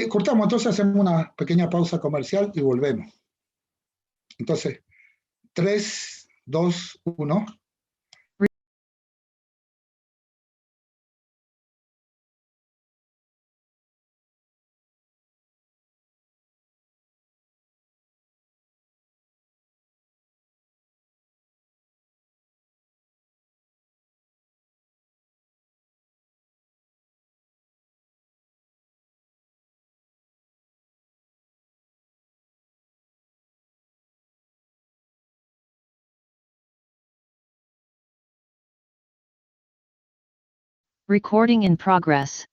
Speaker 2: Cortamos, entonces hacemos una pequeña pausa comercial y volvemos. Entonces, 3, 2, 1.
Speaker 3: Recording in progress.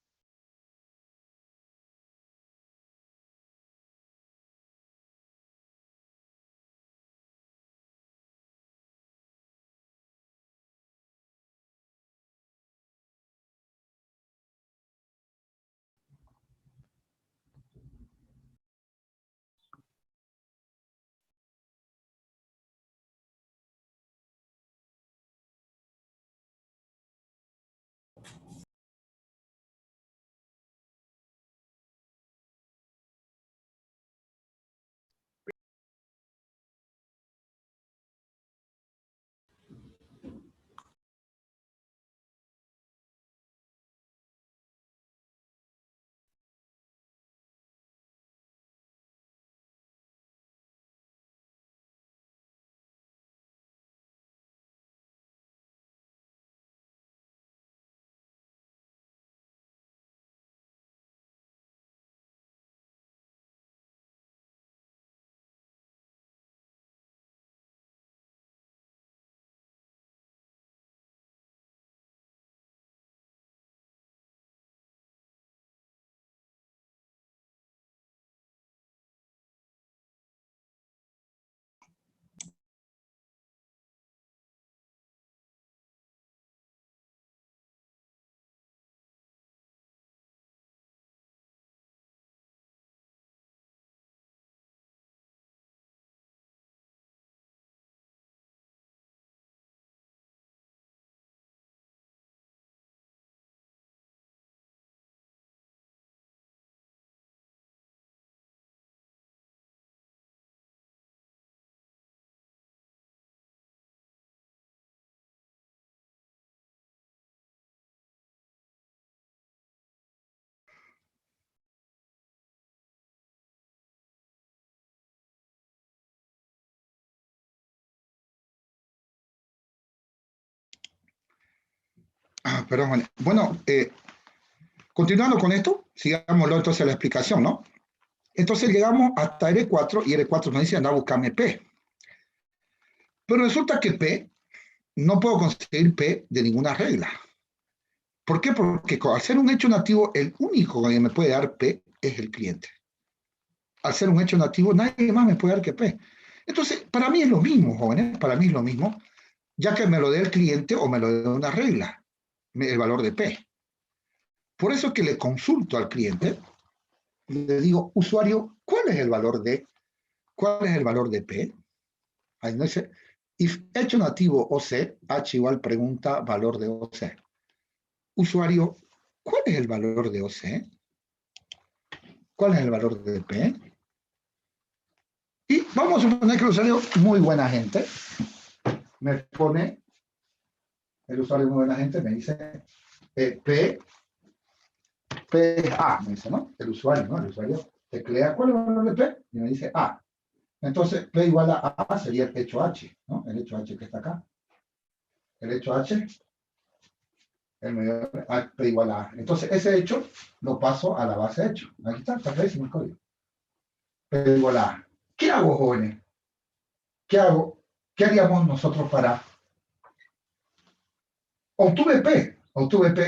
Speaker 2: Perdón, bueno, continuando con esto, sigámoslo entonces a la explicación, ¿no? Entonces llegamos hasta R4 y R4 nos dice anda a buscarme P. Pero resulta que P, no puedo conseguir P de ninguna regla. ¿Por qué? Porque al ser un hecho nativo, el único que me puede dar P es el cliente. Al ser un hecho nativo, nadie más me puede dar que P. Entonces, para mí es lo mismo, jóvenes, para mí es lo mismo, ya que me lo dé el cliente o me lo dé una regla, el valor de P. Por eso que le consulto al cliente, le digo, usuario, ¿cuál es el valor de P? Ahí no dice, if hecho nativo OC, H igual pregunta valor de OC. Usuario, ¿cuál es el valor de OC? ¿Cuál es el valor de P? Y vamos a suponer que el usuario, muy buena gente, me pone, el usuario muy buena gente me dice, P es A, me dice, ¿no? El usuario, ¿no? El usuario teclea, ¿cuál es el valor de P? Y me dice A. Entonces, P igual a A sería el hecho H, ¿no? El hecho H que está acá. El hecho H, el medio P igual a A. Entonces, ese hecho lo paso a la base de hecho. Aquí está clarísimo el código. P igual a A. ¿Qué hago, jóvenes? ¿Qué hago? ¿Qué haríamos nosotros para... Obtuve P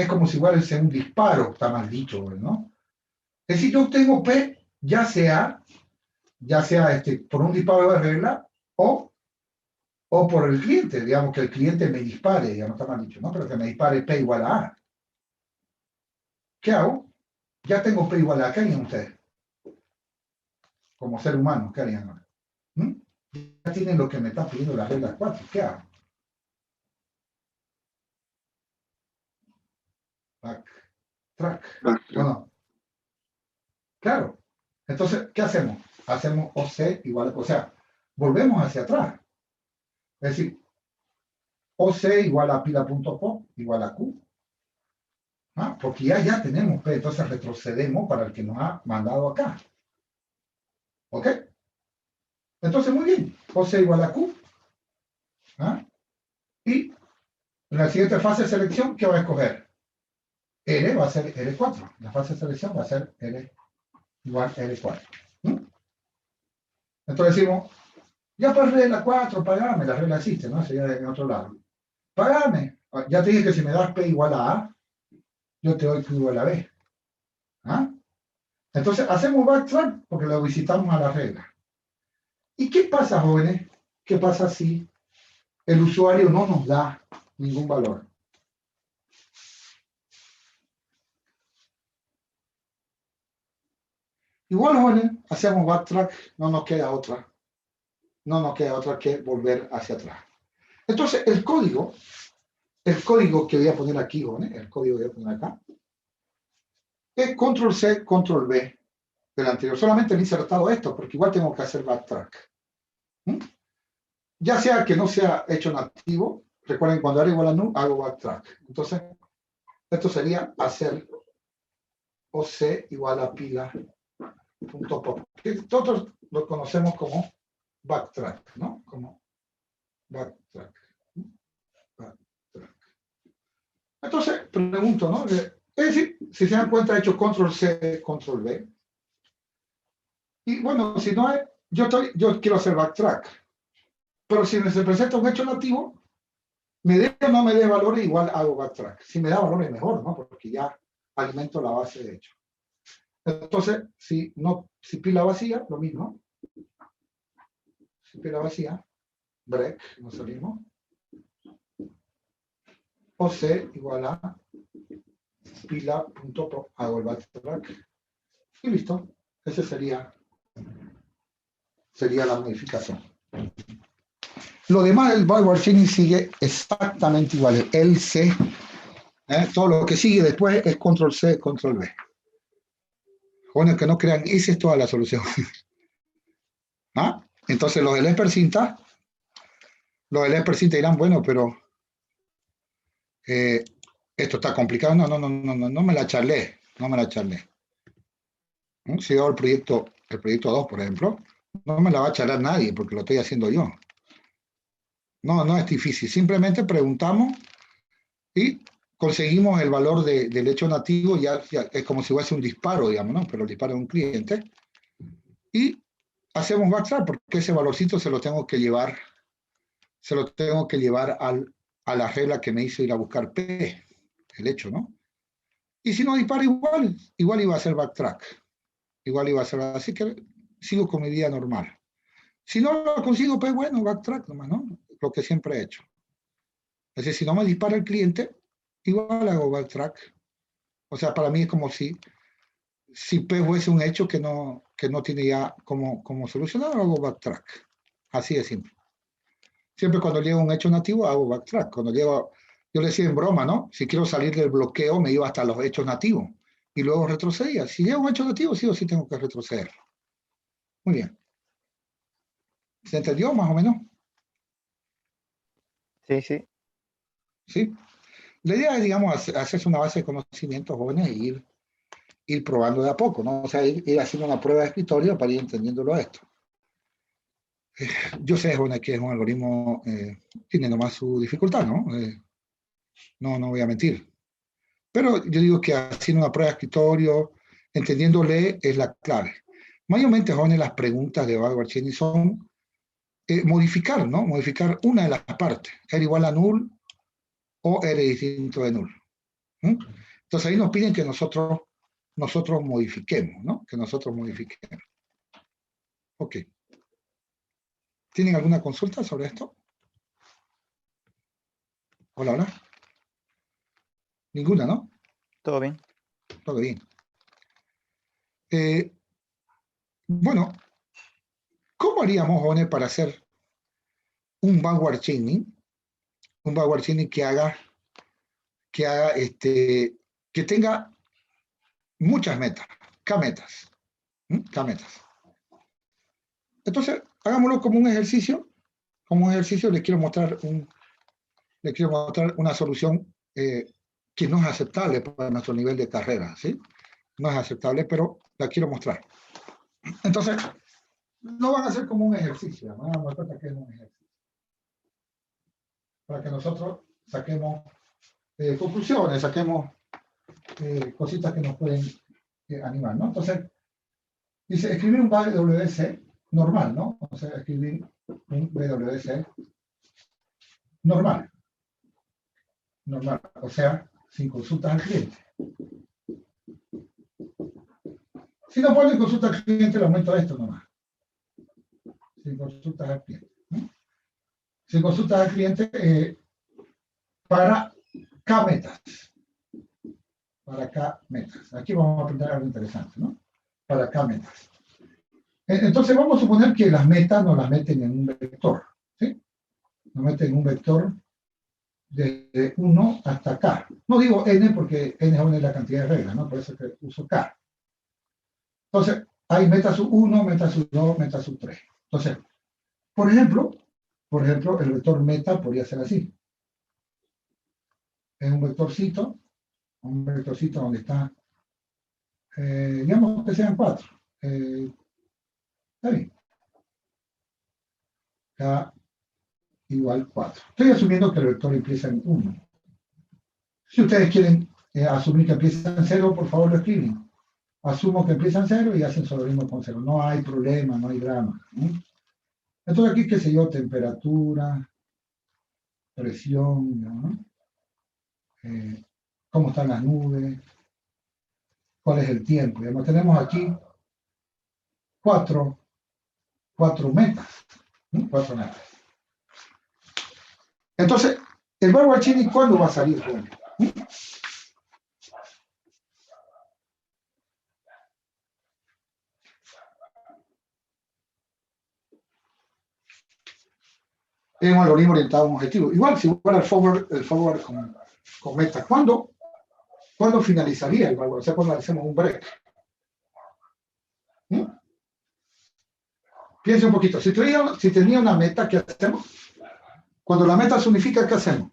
Speaker 2: es como si igual es un disparo, está mal dicho, ¿no? Es decir, yo obtengo P ya sea por un disparo de regla o por el cliente, digamos que el cliente me dispare, digamos, está mal dicho, ¿no? Pero que me dispare P igual a A. ¿Qué hago? Ya tengo P igual a A, ¿qué harían ustedes? Como ser humano, ¿qué harían ahora? ¿Mm? Ya tienen lo que me está pidiendo la regla 4, ¿qué hago? Back, track, bueno, Claro. Entonces, ¿qué hacemos? Hacemos OC igual, o sea, volvemos hacia atrás. Es decir, OC igual a pila.pop igual a Q. ¿Ah? Porque ya tenemos P, entonces retrocedemos para el que nos ha mandado acá. ¿Ok? Entonces, muy bien. OC igual a Q. ¿Ah? Y en la siguiente fase de selección, ¿qué va a escoger? L va a ser L4. La fase de selección va a ser L igual a L4. Entonces decimos, ya pues regla 4, pagame. La regla existe, ¿no? Sería de otro lado. Pagame. Ya te dije que si me das P igual a A, yo te doy Q igual a B. ¿Ah? Entonces hacemos backtrack porque lo visitamos a la regla. ¿Y qué pasa, jóvenes? ¿Qué pasa si el usuario no nos da ningún valor? Igual, jóvenes, hacemos backtrack, no nos queda otra. No nos queda otra que volver hacia atrás. Entonces, el código que voy a poner aquí, jóvenes, el código que voy a poner acá, es control C, control V del anterior. Solamente he insertado esto, porque igual tengo que hacer backtrack. Ya sea que no sea hecho nativo, recuerden, cuando hago igual a null, hago backtrack. Entonces, esto sería hacer OC igual a pila.pop. Que todos lo conocemos como backtrack, ¿no? Como backtrack. Entonces, pregunto, ¿no? Es decir, si se dan cuenta, he hecho control C, control V. Y bueno, si no es, yo quiero hacer backtrack. Pero si me se presenta un hecho nativo, me dé o no me dé valores, igual hago backtrack. Si me da valores, mejor, ¿no? Porque ya alimento la base de hecho. Entonces, si pila vacía, lo mismo. Si pila vacía, break, nos salimos. O C igual a pila.pop, hago el backtrack. Y listo. Esa sería la modificación. Lo demás del backward chaining sigue exactamente igual. El C, todo lo que sigue después es control C, control V. Bueno, que no crean, esa es toda la solución. ¿Ah? Entonces los del Espercinta dirán, bueno, pero esto está complicado. No me la charlé. Si yo hago el proyecto 2, por ejemplo, no me la va a charlar nadie porque lo estoy haciendo yo. No es difícil. Simplemente preguntamos y conseguimos el valor del hecho nativo. Ya es como si fuese un disparo, digamos, ¿no? Pero el disparo de un cliente. Y hacemos backtrack porque ese valorcito se lo tengo que llevar a la regla que me hizo ir a buscar P, el hecho, ¿no? Y si no dispara igual iba a hacer backtrack. Igual iba a ser así que sigo con mi vida normal. Si no lo consigo, pues bueno, backtrack nomás, ¿no? Lo que siempre he hecho. Es decir, si no me dispara el cliente, igual hago backtrack. O sea, para mí es como si P fuese un hecho que no tiene ya como solucionar, hago backtrack. Así de simple. Siempre cuando llego a un hecho nativo, hago backtrack. Cuando llego, yo le decía en broma, ¿no? Si quiero salir del bloqueo, me iba hasta los hechos nativos. Y luego retrocedía. Si llego a un hecho nativo, sí o sí tengo que retroceder. Muy bien. ¿Se entendió más o menos?
Speaker 1: Sí, sí.
Speaker 2: Sí. La idea es, digamos, hacerse una base de conocimientos jóvenes e ir probando de a poco, ¿no? O sea, ir haciendo una prueba de escritorio para ir entendiéndolo esto. Yo sé, jóvenes, que es un algoritmo, tiene nomás su dificultad, ¿no? No voy a mentir. Pero yo digo que haciendo una prueba de escritorio, entendiéndole, es la clave. Mayormente, jóvenes, las preguntas de backward chaining son modificar, ¿no? Modificar una de las partes. R igual a null o R distinto de null. Entonces ahí nos piden que nosotros modifiquemos, ¿no? Que nosotros modifiquemos. Ok. ¿Tienen alguna consulta sobre esto? Hola. Ninguna, ¿no?
Speaker 1: Todo bien.
Speaker 2: Todo bien. Bueno, ¿cómo haríamos, jóvenes, para hacer un backward chaining? Un backward chaining que tenga muchas metas, K metas. K metas. Entonces, hagámoslo como un ejercicio. Como un ejercicio les quiero mostrar una solución que no es aceptable para nuestro nivel de carrera, ¿sí? No es aceptable, pero la quiero mostrar. Entonces, no van a ser como un ejercicio, van a dar cuenta que es un ejercicio. Para que nosotros saquemos conclusiones, saquemos cositas que nos pueden animar, ¿no? Entonces, dice, escribir un BWC normal, ¿no? O sea, escribir un BWC normal. Normal, o sea, sin consultas al cliente. Si no ponen consulta al cliente, le aumento esto nomás. Sin consultas al cliente. ¿No? Sin consultas al cliente para K metas. Para K metas. Aquí vamos a aprender algo interesante, ¿no? Para K metas. Entonces vamos a suponer que las metas nos las meten en un vector. ¿Sí? Nos meten en un vector de 1 hasta K. No digo N porque N es la cantidad de reglas, ¿no? Por eso que uso K. Entonces, hay meta sub 1, meta sub 2, meta sub 3. Entonces, por ejemplo, el vector meta podría ser así. Es un vectorcito donde está, digamos que sean 4. Está bien. K igual 4. Estoy asumiendo que el vector empieza en 1. Si ustedes quieren asumir que empieza en 0, por favor lo escriben. Asumo que empieza en 0 y hacen logaritmo con 0. No hay problema, no hay drama. Entonces aquí, qué sé yo, temperatura, presión, ¿no? Cómo están las nubes, cuál es el tiempo. Digamos, tenemos aquí cuatro metas. ¿No? 4 metas. Entonces, el Barguarchini, ¿cuándo va a salir? Es un algoritmo orientado a un objetivo. Igual, si fuera el forward con meta, ¿cuándo finalizaría el Barguarchini? O sea, cuando hacemos un break. Piense un poquito. Si tenía una meta, ¿qué hacemos? Cuando la meta se unifica, ¿qué hacemos?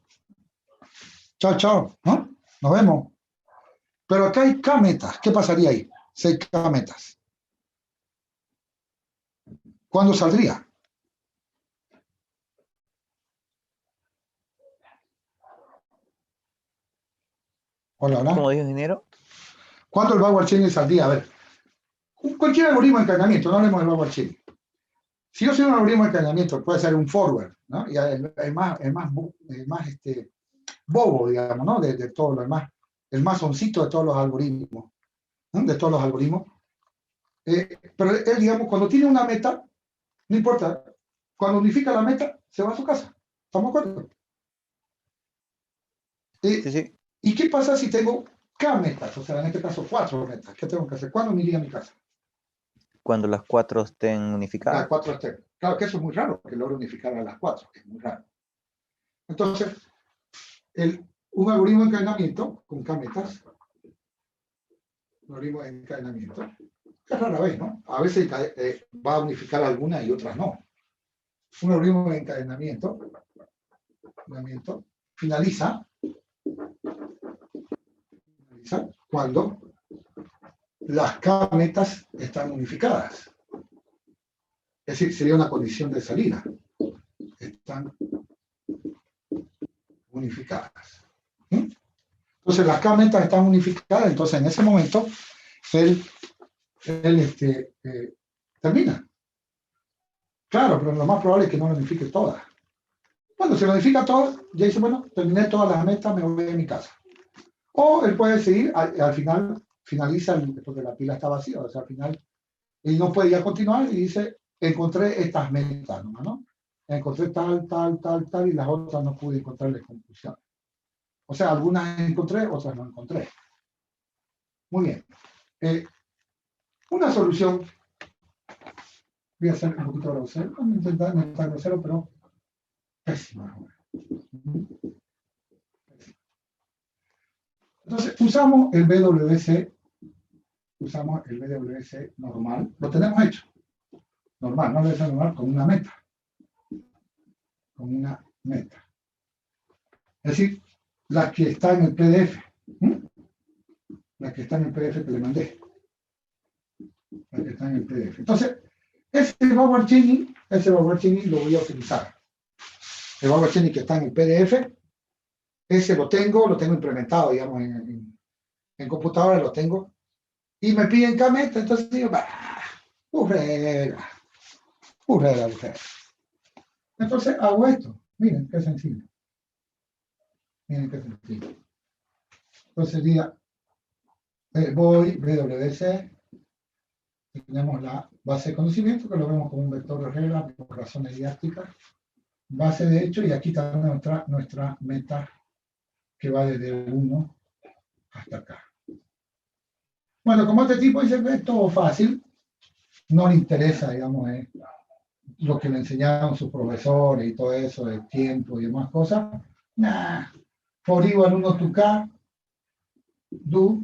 Speaker 2: Chao, chao, ¿no? Nos vemos. Pero acá hay K metas. ¿Qué pasaría ahí? 6 K metas. ¿Cuándo saldría? Hola, hola.
Speaker 1: ¿Cómo dijo, ingeniero?
Speaker 2: ¿Cuándo el Barguarchini saldría? A ver, cualquier algoritmo de encadenamiento, no hablemos del Barguarchini. Si yo soy un algoritmo de encadenamiento, puede ser un forward, ¿no? Y el más bobo, digamos, ¿no? De todo lo demás, el más soncito de todos los algoritmos, ¿no? De todos los algoritmos. Pero él, digamos, cuando tiene una meta, no importa, cuando unifica la meta, se va a su casa. ¿Estamos de acuerdo?
Speaker 1: Sí.
Speaker 2: ¿Y qué pasa si tengo K metas? O sea, en este caso 4 metas. ¿Qué tengo que hacer? ¿Cuándo me iría a mi casa?
Speaker 1: Cuando las 4 estén unificadas.
Speaker 2: Las 4 estén. Claro que eso es muy raro, que logre unificar a las 4. Es muy raro. Entonces, un algoritmo de encadenamiento con K metas, un algoritmo de encadenamiento, es rara vez, ¿no? A veces va a unificar algunas y otras no. Un algoritmo de encadenamiento finaliza cuando las K metas están unificadas. Es decir, sería una condición de salida. Están unificadas. Entonces, las K metas están unificadas, entonces en ese momento él termina. Claro, pero lo más probable es que no lo unifique todas. Cuando se lo unifica todas, ya dice, bueno, terminé todas las metas, me voy a mi casa. O él puede seguir, al final finaliza, porque la pila está vacía, o sea, al final, y no puede ya continuar y dice, encontré estas metas, ¿no? Encontré tal, y las otras no pude encontrarles conclusión. O sea, algunas encontré, otras no encontré. Muy bien. Una solución, voy a hacer un poquito grosero, no intentar no estar grosero, pero pésima. Entonces, usamos el BWC usamos el BWC normal. Lo tenemos hecho. Normal, no BWC normal, con una meta. Con una meta. Es decir, la que está en el PDF. La que está en el PDF que le mandé. La que está en el PDF. Entonces, ese backward chaining lo voy a utilizar. El backward chaining que está en el PDF, ese lo tengo implementado, digamos, en computadora lo tengo. Y me piden K-meta, entonces digo, burrera. Entonces hago esto. Miren, qué sencillo. Entonces sería, voy, BWC, tenemos la base de conocimiento, que lo vemos como un vector de regla por razones didácticas, base de hecho, y aquí está nuestra meta, que va desde 1 hasta acá. Bueno, como este tipo dice que es todo fácil, no le interesa, digamos, lo que le enseñaron sus profesores y todo eso, de tiempo y demás cosas. Nah, for igual 1 to k, do.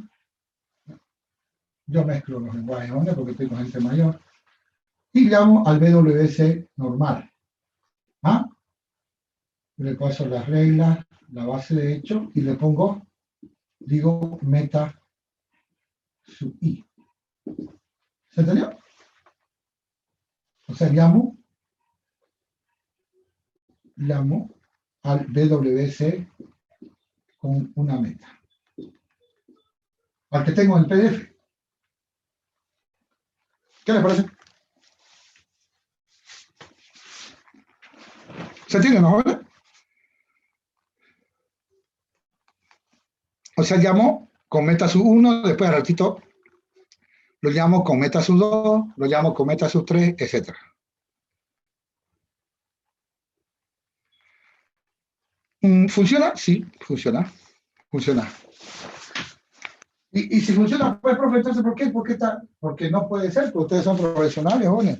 Speaker 2: Yo mezclo los lenguajes onda porque estoy con gente mayor. Y llamo al BWC normal. ¿Ah? Le paso las reglas, la base de hecho, y le pongo, digo, meta sub i. ¿Se entendió? O sea, llamo al BWC con una meta. Al que tengo en el PDF. ¿Qué les parece? ¿Se entiende, no? O sea, llamo con meta sub 1, después al ratito lo llamo con meta sub 2, lo llamo con meta sub 3, etc. ¿Funciona? Sí, funciona. Funciona. Y si funciona, pues, profe, entonces, ¿por qué? Porque no puede ser, porque ustedes son profesionales, jóvenes.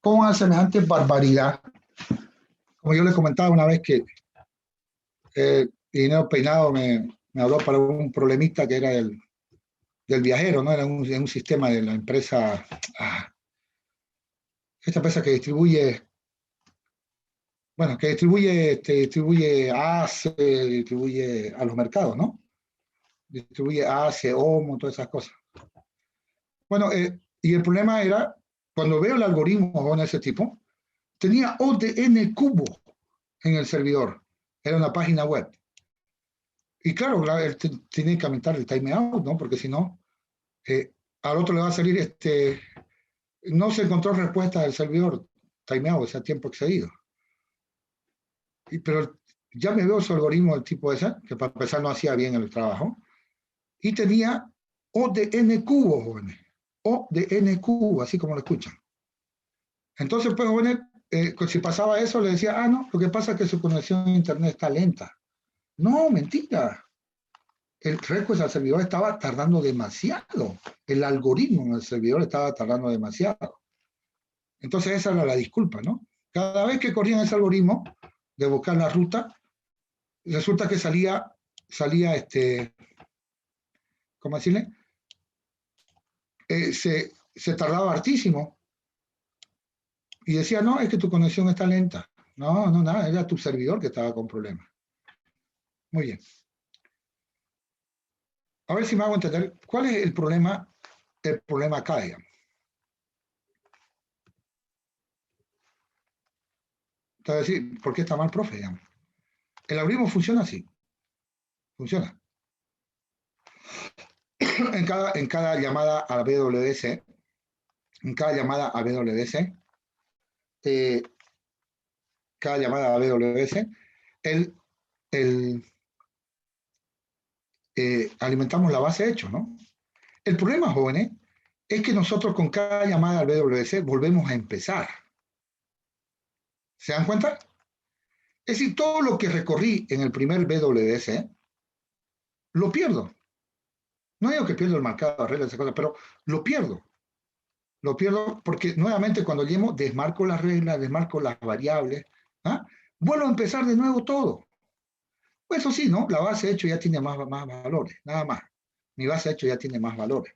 Speaker 2: ¿Cómo hacer semejante barbaridad? Como yo les comentaba una vez que Dinero Peinado me habló para un problemita que era del viajero, ¿no? Era un sistema de la empresa, esta empresa que distribuye, bueno, que distribuye ACE, distribuye a los mercados, ¿no? Distribuye ACE, OMO, todas esas cosas. Bueno, y el problema era, cuando veo el algoritmo con ese tipo, tenía ODN cubo en el servidor. Era una página web. Y claro, él tiene que aumentar el timeout, ¿no? Porque si no, al otro le va a salir no se encontró respuesta del servidor, timeout, o sea, tiempo excedido. Pero ya me veo su algoritmo del tipo ese, que para empezar no hacía bien el trabajo, y tenía ODN cubo, jóvenes. ODN cubo, así como lo escuchan. Entonces, pues, jóvenes, si pasaba eso, le decía, no, lo que pasa es que su conexión a internet está lenta. No, mentira. El request al servidor estaba tardando demasiado. El algoritmo en el servidor estaba tardando demasiado. Entonces esa era la disculpa, ¿no? Cada vez que corrían ese algoritmo de buscar la ruta, resulta que salía ¿cómo decirle? Se tardaba hartísimo. Y decía, no, es que tu conexión está lenta. No, nada, era tu servidor que estaba con problemas. Muy bien. A ver si me hago entender. ¿Cuál es el problema acá, digamos? Entonces, ¿por qué está mal, profe? Digamos? El algoritmo funciona así. Funciona. En cada llamada a BWC, cada llamada a BWC, alimentamos la base de hechos, ¿no? El problema, jóvenes, es que nosotros con cada llamada al BWC volvemos a empezar. ¿Se dan cuenta? Es decir, todo lo que recorrí en el primer BWC, lo pierdo. No digo que pierdo el marcado de reglas, pero lo pierdo. Lo pierdo porque nuevamente cuando llamo desmarco las reglas, desmarco las variables, vuelvo a empezar de nuevo todo. Pues eso sí, ¿no? La base de hecho ya tiene más valores, nada más. Mi base de hecho ya tiene más valores.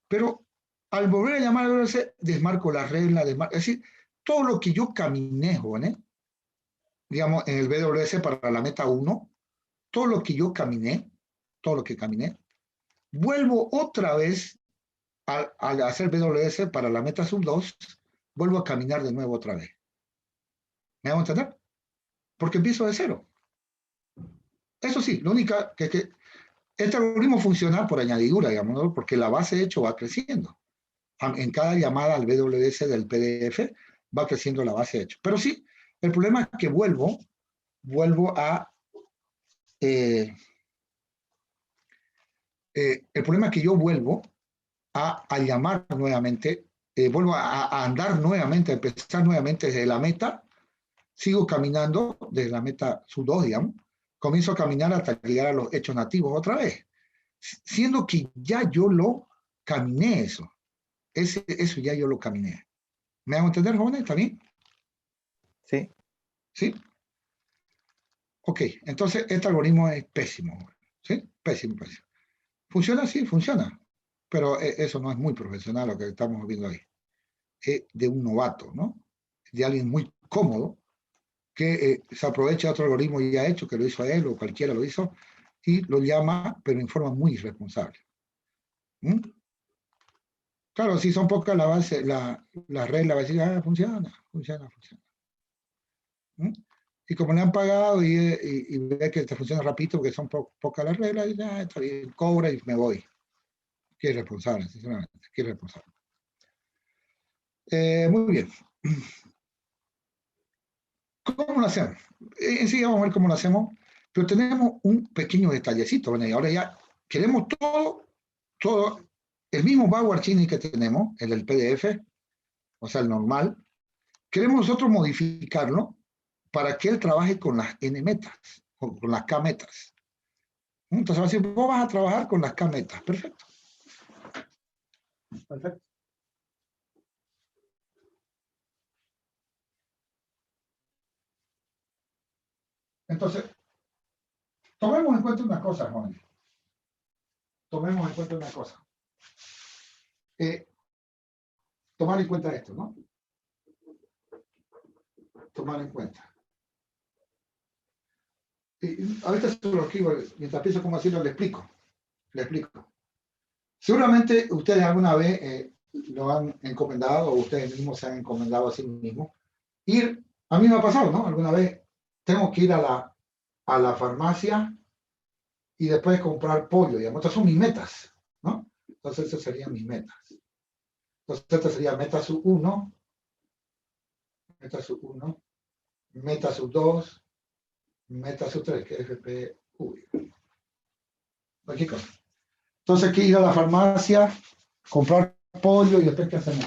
Speaker 2: Pero al volver a llamar al WS, desmarco la regla, es decir, todo lo que yo caminé, jóvenes, digamos, en el BWS para la meta 1, todo lo que yo caminé, vuelvo otra vez al hacer BWS para la meta sub 2, vuelvo a caminar de nuevo otra vez. ¿Me hago entender? Porque empiezo de cero. Eso sí, lo único que este algoritmo funciona por añadidura, digamos, ¿no? Porque la base de hecho va creciendo. En cada llamada al BWS del PDF va creciendo la base de hecho. Pero sí, el problema es que vuelvo a... el problema es que yo vuelvo a llamar nuevamente, vuelvo a andar nuevamente, a empezar nuevamente desde la meta, sigo caminando desde la meta sub 2, digamos, comienzo a caminar hasta llegar a los hechos nativos otra vez, siendo que ya yo lo caminé eso. Eso ya yo lo caminé. ¿Me hago entender, jóvenes? ¿Está bien?
Speaker 1: Sí.
Speaker 2: ¿Sí? Ok, entonces este algoritmo es pésimo. ¿Sí? Pésimo, pésimo. ¿Funciona? Sí, funciona. Pero eso no es muy profesional lo que estamos viendo ahí. Es de un novato, ¿no? De alguien muy cómodo que se aprovecha de otro algoritmo ya hecho, que lo hizo él o cualquiera lo hizo, y lo llama, pero en forma muy irresponsable. ¿Mm? Claro, si son pocas la base, la regla va a decir, funciona. ¿Mm? Y como le han pagado y ve que te funciona rapidito porque son pocas las reglas, y ya está bien, cobra y me voy. Qué irresponsable, sinceramente, qué irresponsable. Muy bien. ¿Cómo lo hacemos? Enseguida vamos a ver cómo lo hacemos, pero tenemos un pequeño detallecito. Bueno, y ahora ya queremos todo, el mismo backward chaining que tenemos, el del PDF, o sea, el normal, queremos nosotros modificarlo para que él trabaje con las N metas, con las K metas. Entonces va a decir, vos vas a trabajar con las K metas. Perfecto. Perfecto. Entonces, tomemos en cuenta una cosa, jóvenes. Tomemos en cuenta una cosa. Tomar en cuenta esto, ¿no? Tomar en cuenta. Ahorita se lo escribo, mientras pienso cómo hacerlo, le explico. Seguramente ustedes alguna vez lo han encomendado, o ustedes mismos se han encomendado a sí mismos. A mí me ha pasado, ¿no? Alguna vez tengo que ir a la farmacia y después comprar pollo, digamos. Estas son mis metas, ¿no? Entonces, esas serían mis metas. Entonces, esta sería meta sub 1, meta sub 1, meta sub 2, meta sub 3, que es FPV. Cualquier cosa. Entonces, hay que ir a la farmacia, comprar pollo y después, ¿qué hacemos?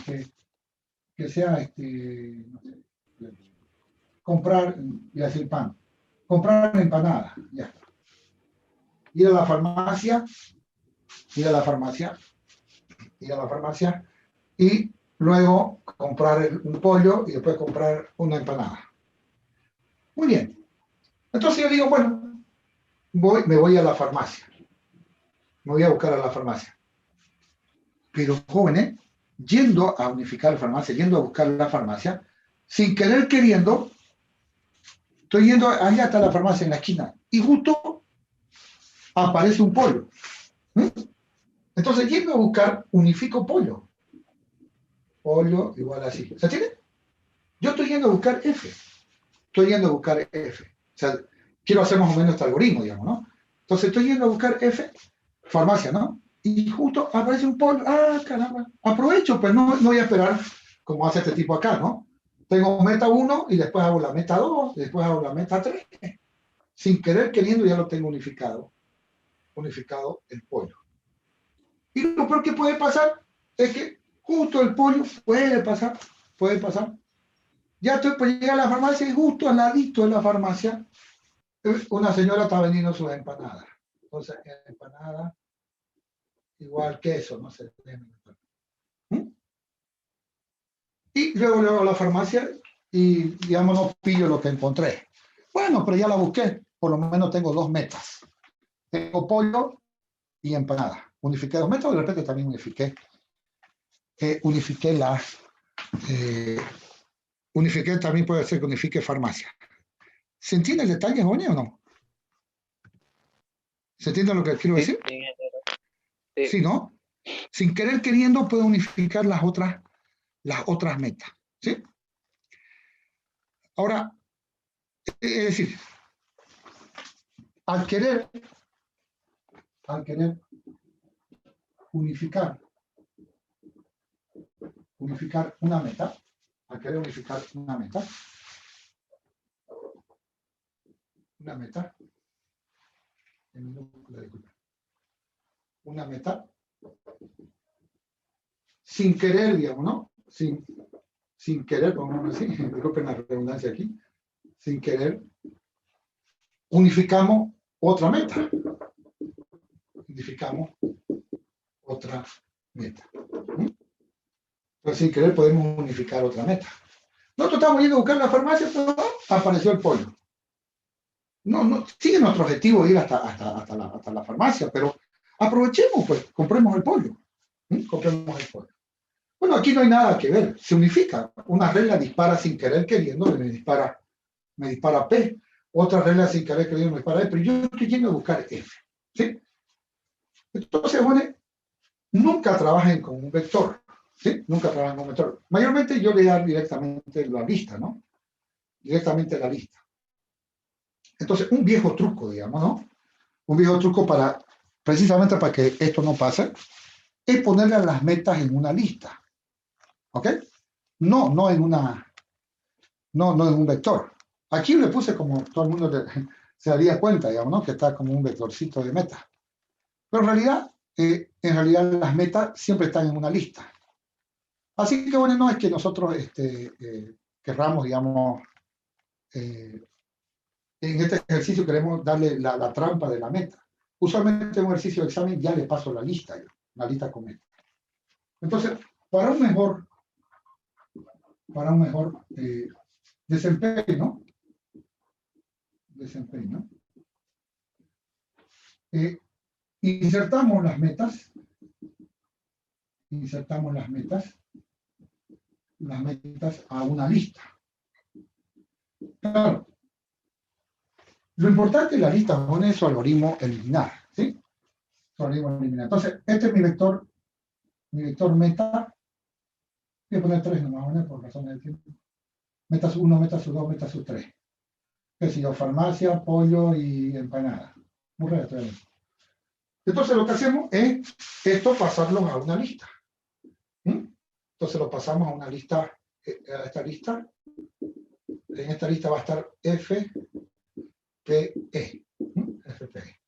Speaker 2: Que sea, no sé, comprar, y decir pan, comprar empanada, ya. Ir a la farmacia, y luego comprar un pollo y después comprar una empanada. Muy bien. Entonces yo digo, bueno, me voy a la farmacia. Me voy a buscar a la farmacia. Pero jóvenes, yendo a unificar la farmacia, yendo a buscar la farmacia, sin querer queriendo, estoy yendo, allá está la farmacia en la esquina, y justo aparece un pollo. Entonces, yendo a buscar, unifico pollo. Pollo igual así. ¿Se entiende? Yo estoy yendo a buscar F. O sea, quiero hacer más o menos este algoritmo, digamos, ¿no? Entonces, estoy yendo a buscar F, farmacia, ¿no? Y justo aparece un pollo. Caramba. Aprovecho, pues no voy a esperar como hace este tipo acá, ¿no? Tengo meta 1 y después hago la meta 2, después hago la meta 3. Sin querer queriendo ya lo tengo unificado el pollo. Y lo peor que puede pasar es que justo el pollo puede pasar. Ya estoy por llegar a la farmacia y justo al ladito de la farmacia una señora está vendiendo sus empanadas. Entonces, empanada igual queso, no sé. Y luego a la farmacia y, digamos, no pillo lo que encontré. Bueno, pero ya la busqué. Por lo menos tengo 2 metas. Tengo pollo y empanada. Unifiqué 2 metas, de repente también unifiqué unifiqué unifiqué, también puede ser que unifique farmacia. ¿Se entiende el detalle, Johnny, o no? ¿Se entiende lo que quiero decir?
Speaker 4: Sí, ingeniero. Sí.
Speaker 2: Sí, ¿no? Sin querer queriendo puedo unificar las otras metas, ¿sí? Ahora, es decir, al querer unificar una meta, una meta, sin querer, digamos, ¿no? Sin querer, pongamos así, disculpen la redundancia aquí, sin querer, unificamos otra meta. Entonces, sin querer podemos unificar otra meta. Nosotros estamos yendo a buscar la farmacia, pero apareció el pollo. No, sigue nuestro objetivo ir hasta la farmacia, pero aprovechemos, pues, compremos el pollo. Compremos el pollo. Bueno, aquí no hay nada que ver, se unifica. Una regla dispara sin querer queriendo, me dispara P. Otra regla sin querer queriendo me dispara E, pero yo estoy yendo a buscar F. ¿Sí? Entonces, bueno, nunca trabajen con un vector. ¿Sí? Nunca trabajen con un vector. Mayormente yo le doy directamente la lista, ¿no? Directamente la lista. Entonces, un viejo truco, digamos, ¿no? Un viejo truco precisamente para que esto no pase, es ponerle a las metas en una lista. ¿Ok? No en un vector. Aquí le puse como todo el mundo se daría cuenta, digamos, ¿no? Que está como un vectorcito de meta. Pero en realidad las metas siempre están en una lista. Así que bueno, no es que nosotros querramos, digamos, en este ejercicio queremos darle la trampa de la meta. Usualmente en un ejercicio de examen ya le paso la lista con meta. Entonces, para un mejor desempeño, insertamos las metas a una lista. Claro, lo importante de la lista es su algoritmo eliminar, ¿sí? Su algoritmo eliminar. Entonces, este es mi vector meta. Voy a poner 3 nomás, por razones de tiempo. Meta sub 1, meta sub 2, meta sub 3. Que si yo, farmacia, pollo y empanada. Muy raro. Entonces lo que hacemos es esto pasarlo a una lista. Entonces lo pasamos a una lista, a esta lista. En esta lista va a estar FPE. FPE.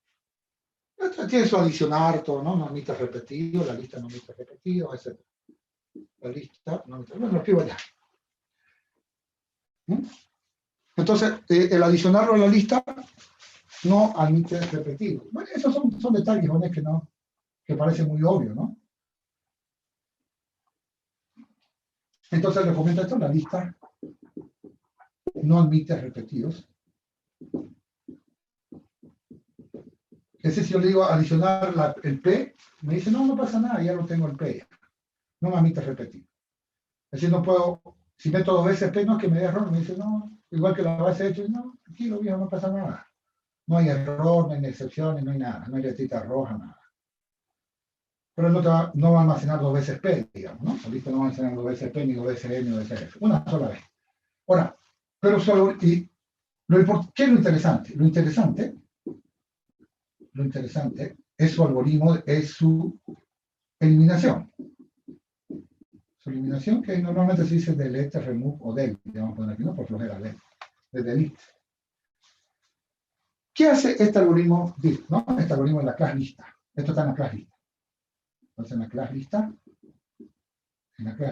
Speaker 2: Tiene su adicionar todo, ¿no? No omite repetido, la lista no omite repetido, etc. La lista no omite. Bueno, lo escribo allá. Entonces, el adicionarlo a la lista no admite repetido. Bueno, esos son detalles que parecen muy obvios, ¿no? Entonces, le comento esto, la lista no admite repetidos. Ese si yo le digo adicionar el P, me dice, no pasa nada, ya lo tengo el P. No me admite repetido. Es decir, no puedo, si meto 2 veces P, no es que me dé error, me dice, no, igual que la base de hecho, no, tranquilo, viejo, no pasa nada. No hay error, no hay excepciones, no hay nada, no hay letrita roja, nada. Pero no va a almacenar 2 veces P, digamos, ¿no? La lista no va a almacenar 2 veces P, ni 2 veces E, ni 2 veces F. Una sola vez. Ahora, pero solo, ¿qué es lo interesante? Lo interesante es su algoritmo, es su eliminación. Su eliminación, que normalmente se dice delete, remove o del, digamos, poner aquí, ¿no? Por flojera, de delete. ¿Qué hace este algoritmo div, ¿no? Este algoritmo de la clase lista. Esto está en la clase lista. Entonces, en la clase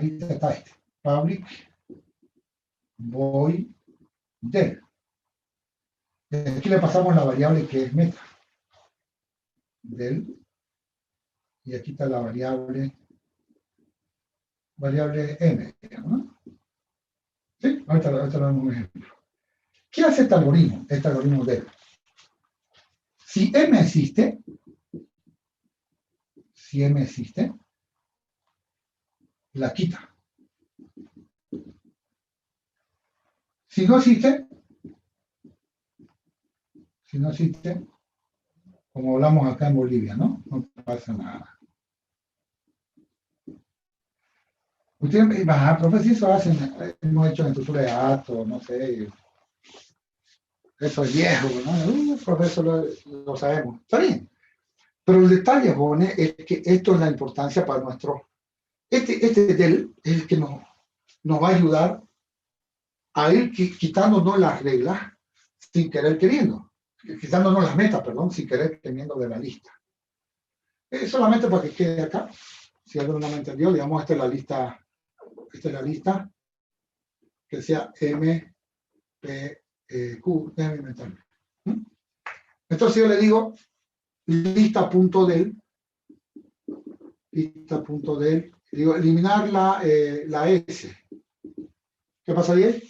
Speaker 2: lista está este. Public void del. Aquí le pasamos la variable que es meta. Del. Y aquí está la variable m, ¿no? ¿Sí? Ahorita le damos un ejemplo. ¿Qué hace este algoritmo? Este algoritmo del. Si m existe, la quita. Si no existe, como hablamos acá en Bolivia, ¿no? No pasa nada. Ustedes, profe, si eso hacen, hemos hecho en estructura de datos, no sé, eso es viejo, ¿no? Profe, eso lo sabemos. Está bien. Pero el detalle, jóvenes, es que esto es la importancia para nuestro... Este del es el que nos va a ayudar a ir quitándonos las reglas sin querer queriendo. Quitándonos las metas, perdón, sin querer teniendo de la lista. Solamente para que quede acá. Si alguno no me entendió, digamos, esta es la lista que sea M, P, Q. Déjame inventarme. Entonces yo le digo lista.del, digo eliminar la S. ¿Qué pasa ahí?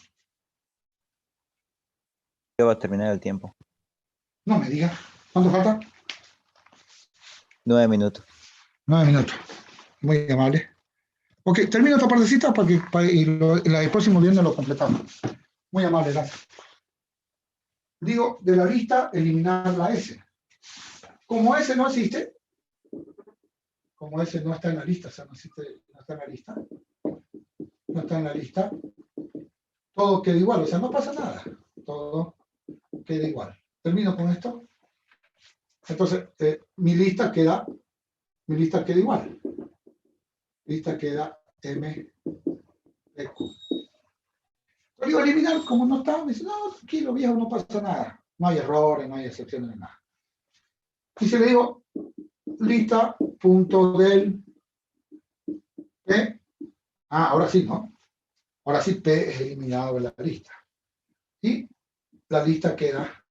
Speaker 1: Ya va a terminar el tiempo.
Speaker 2: No me diga. ¿Cuánto falta?
Speaker 1: 9 minutos.
Speaker 2: 9 minutos. Muy amable. Ok, termino esta partecita y el próximo viernes lo completamos. Muy amable, gracias. Digo, de la lista, eliminar la S. Como S no existe, como S no está en la lista, o sea, no está en la lista, todo queda igual, o sea, no pasa nada. Todo queda igual. Termino con esto. Entonces, mi lista queda igual. Lista queda M de Q. Lo digo eliminar, como no está, me dice, no, tranquilo, viejo, no pasa nada. No hay errores, no hay excepciones, ni nada. Y si le digo lista.del P, ahora sí, ¿no? Ahora sí P es eliminado de la lista. Y la lista queda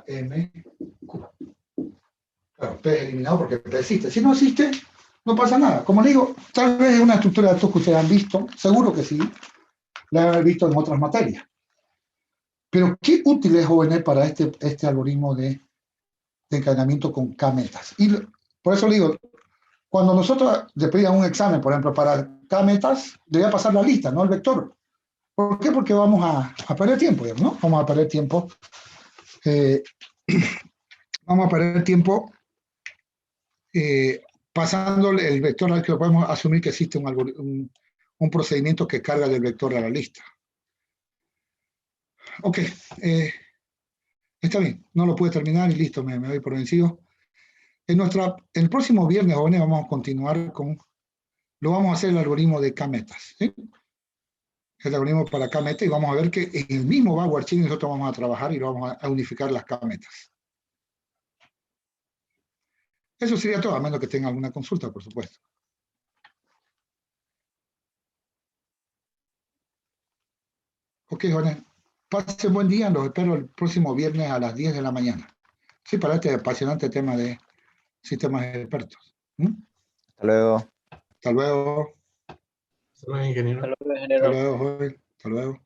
Speaker 2: M, Q. Claro, P es eliminado porque P existe. Si no existe, no pasa nada. Como le digo, tal vez es una estructura de datos que ustedes han visto, seguro que sí, la han visto en otras materias. Pero qué útil es, jóvenes, para este algoritmo de encadenamiento con K-metas. Y por eso le digo, cuando nosotros le pedían un examen, por ejemplo, para K-metas, debía pasar la lista, no el vector. ¿Por qué? Porque vamos a perder tiempo, ¿no? Vamos a perder tiempo. Pasándole el vector al que podemos asumir que existe un procedimiento que carga del vector a la lista. Ok, está bien, no lo pude terminar y listo, me doy por vencido. El próximo viernes, jóvenes, vamos a continuar lo vamos a hacer el algoritmo de K-metas, ¿sí? El algoritmo para K-metas, y vamos a ver que en el mismo backward chaining nosotros vamos a trabajar y lo vamos a unificar las K-metas. Eso sería todo, a menos que tenga alguna consulta, por supuesto. Ok, jóvenes, pasen buen día, los espero el próximo viernes a las 10 de la mañana. Sí, para este apasionante tema de sistemas expertos.
Speaker 1: Hasta luego.
Speaker 2: Hasta luego.
Speaker 5: Hasta luego, ingeniero.
Speaker 4: Hasta luego, ingeniero.
Speaker 2: Hasta luego, joven. Hasta luego.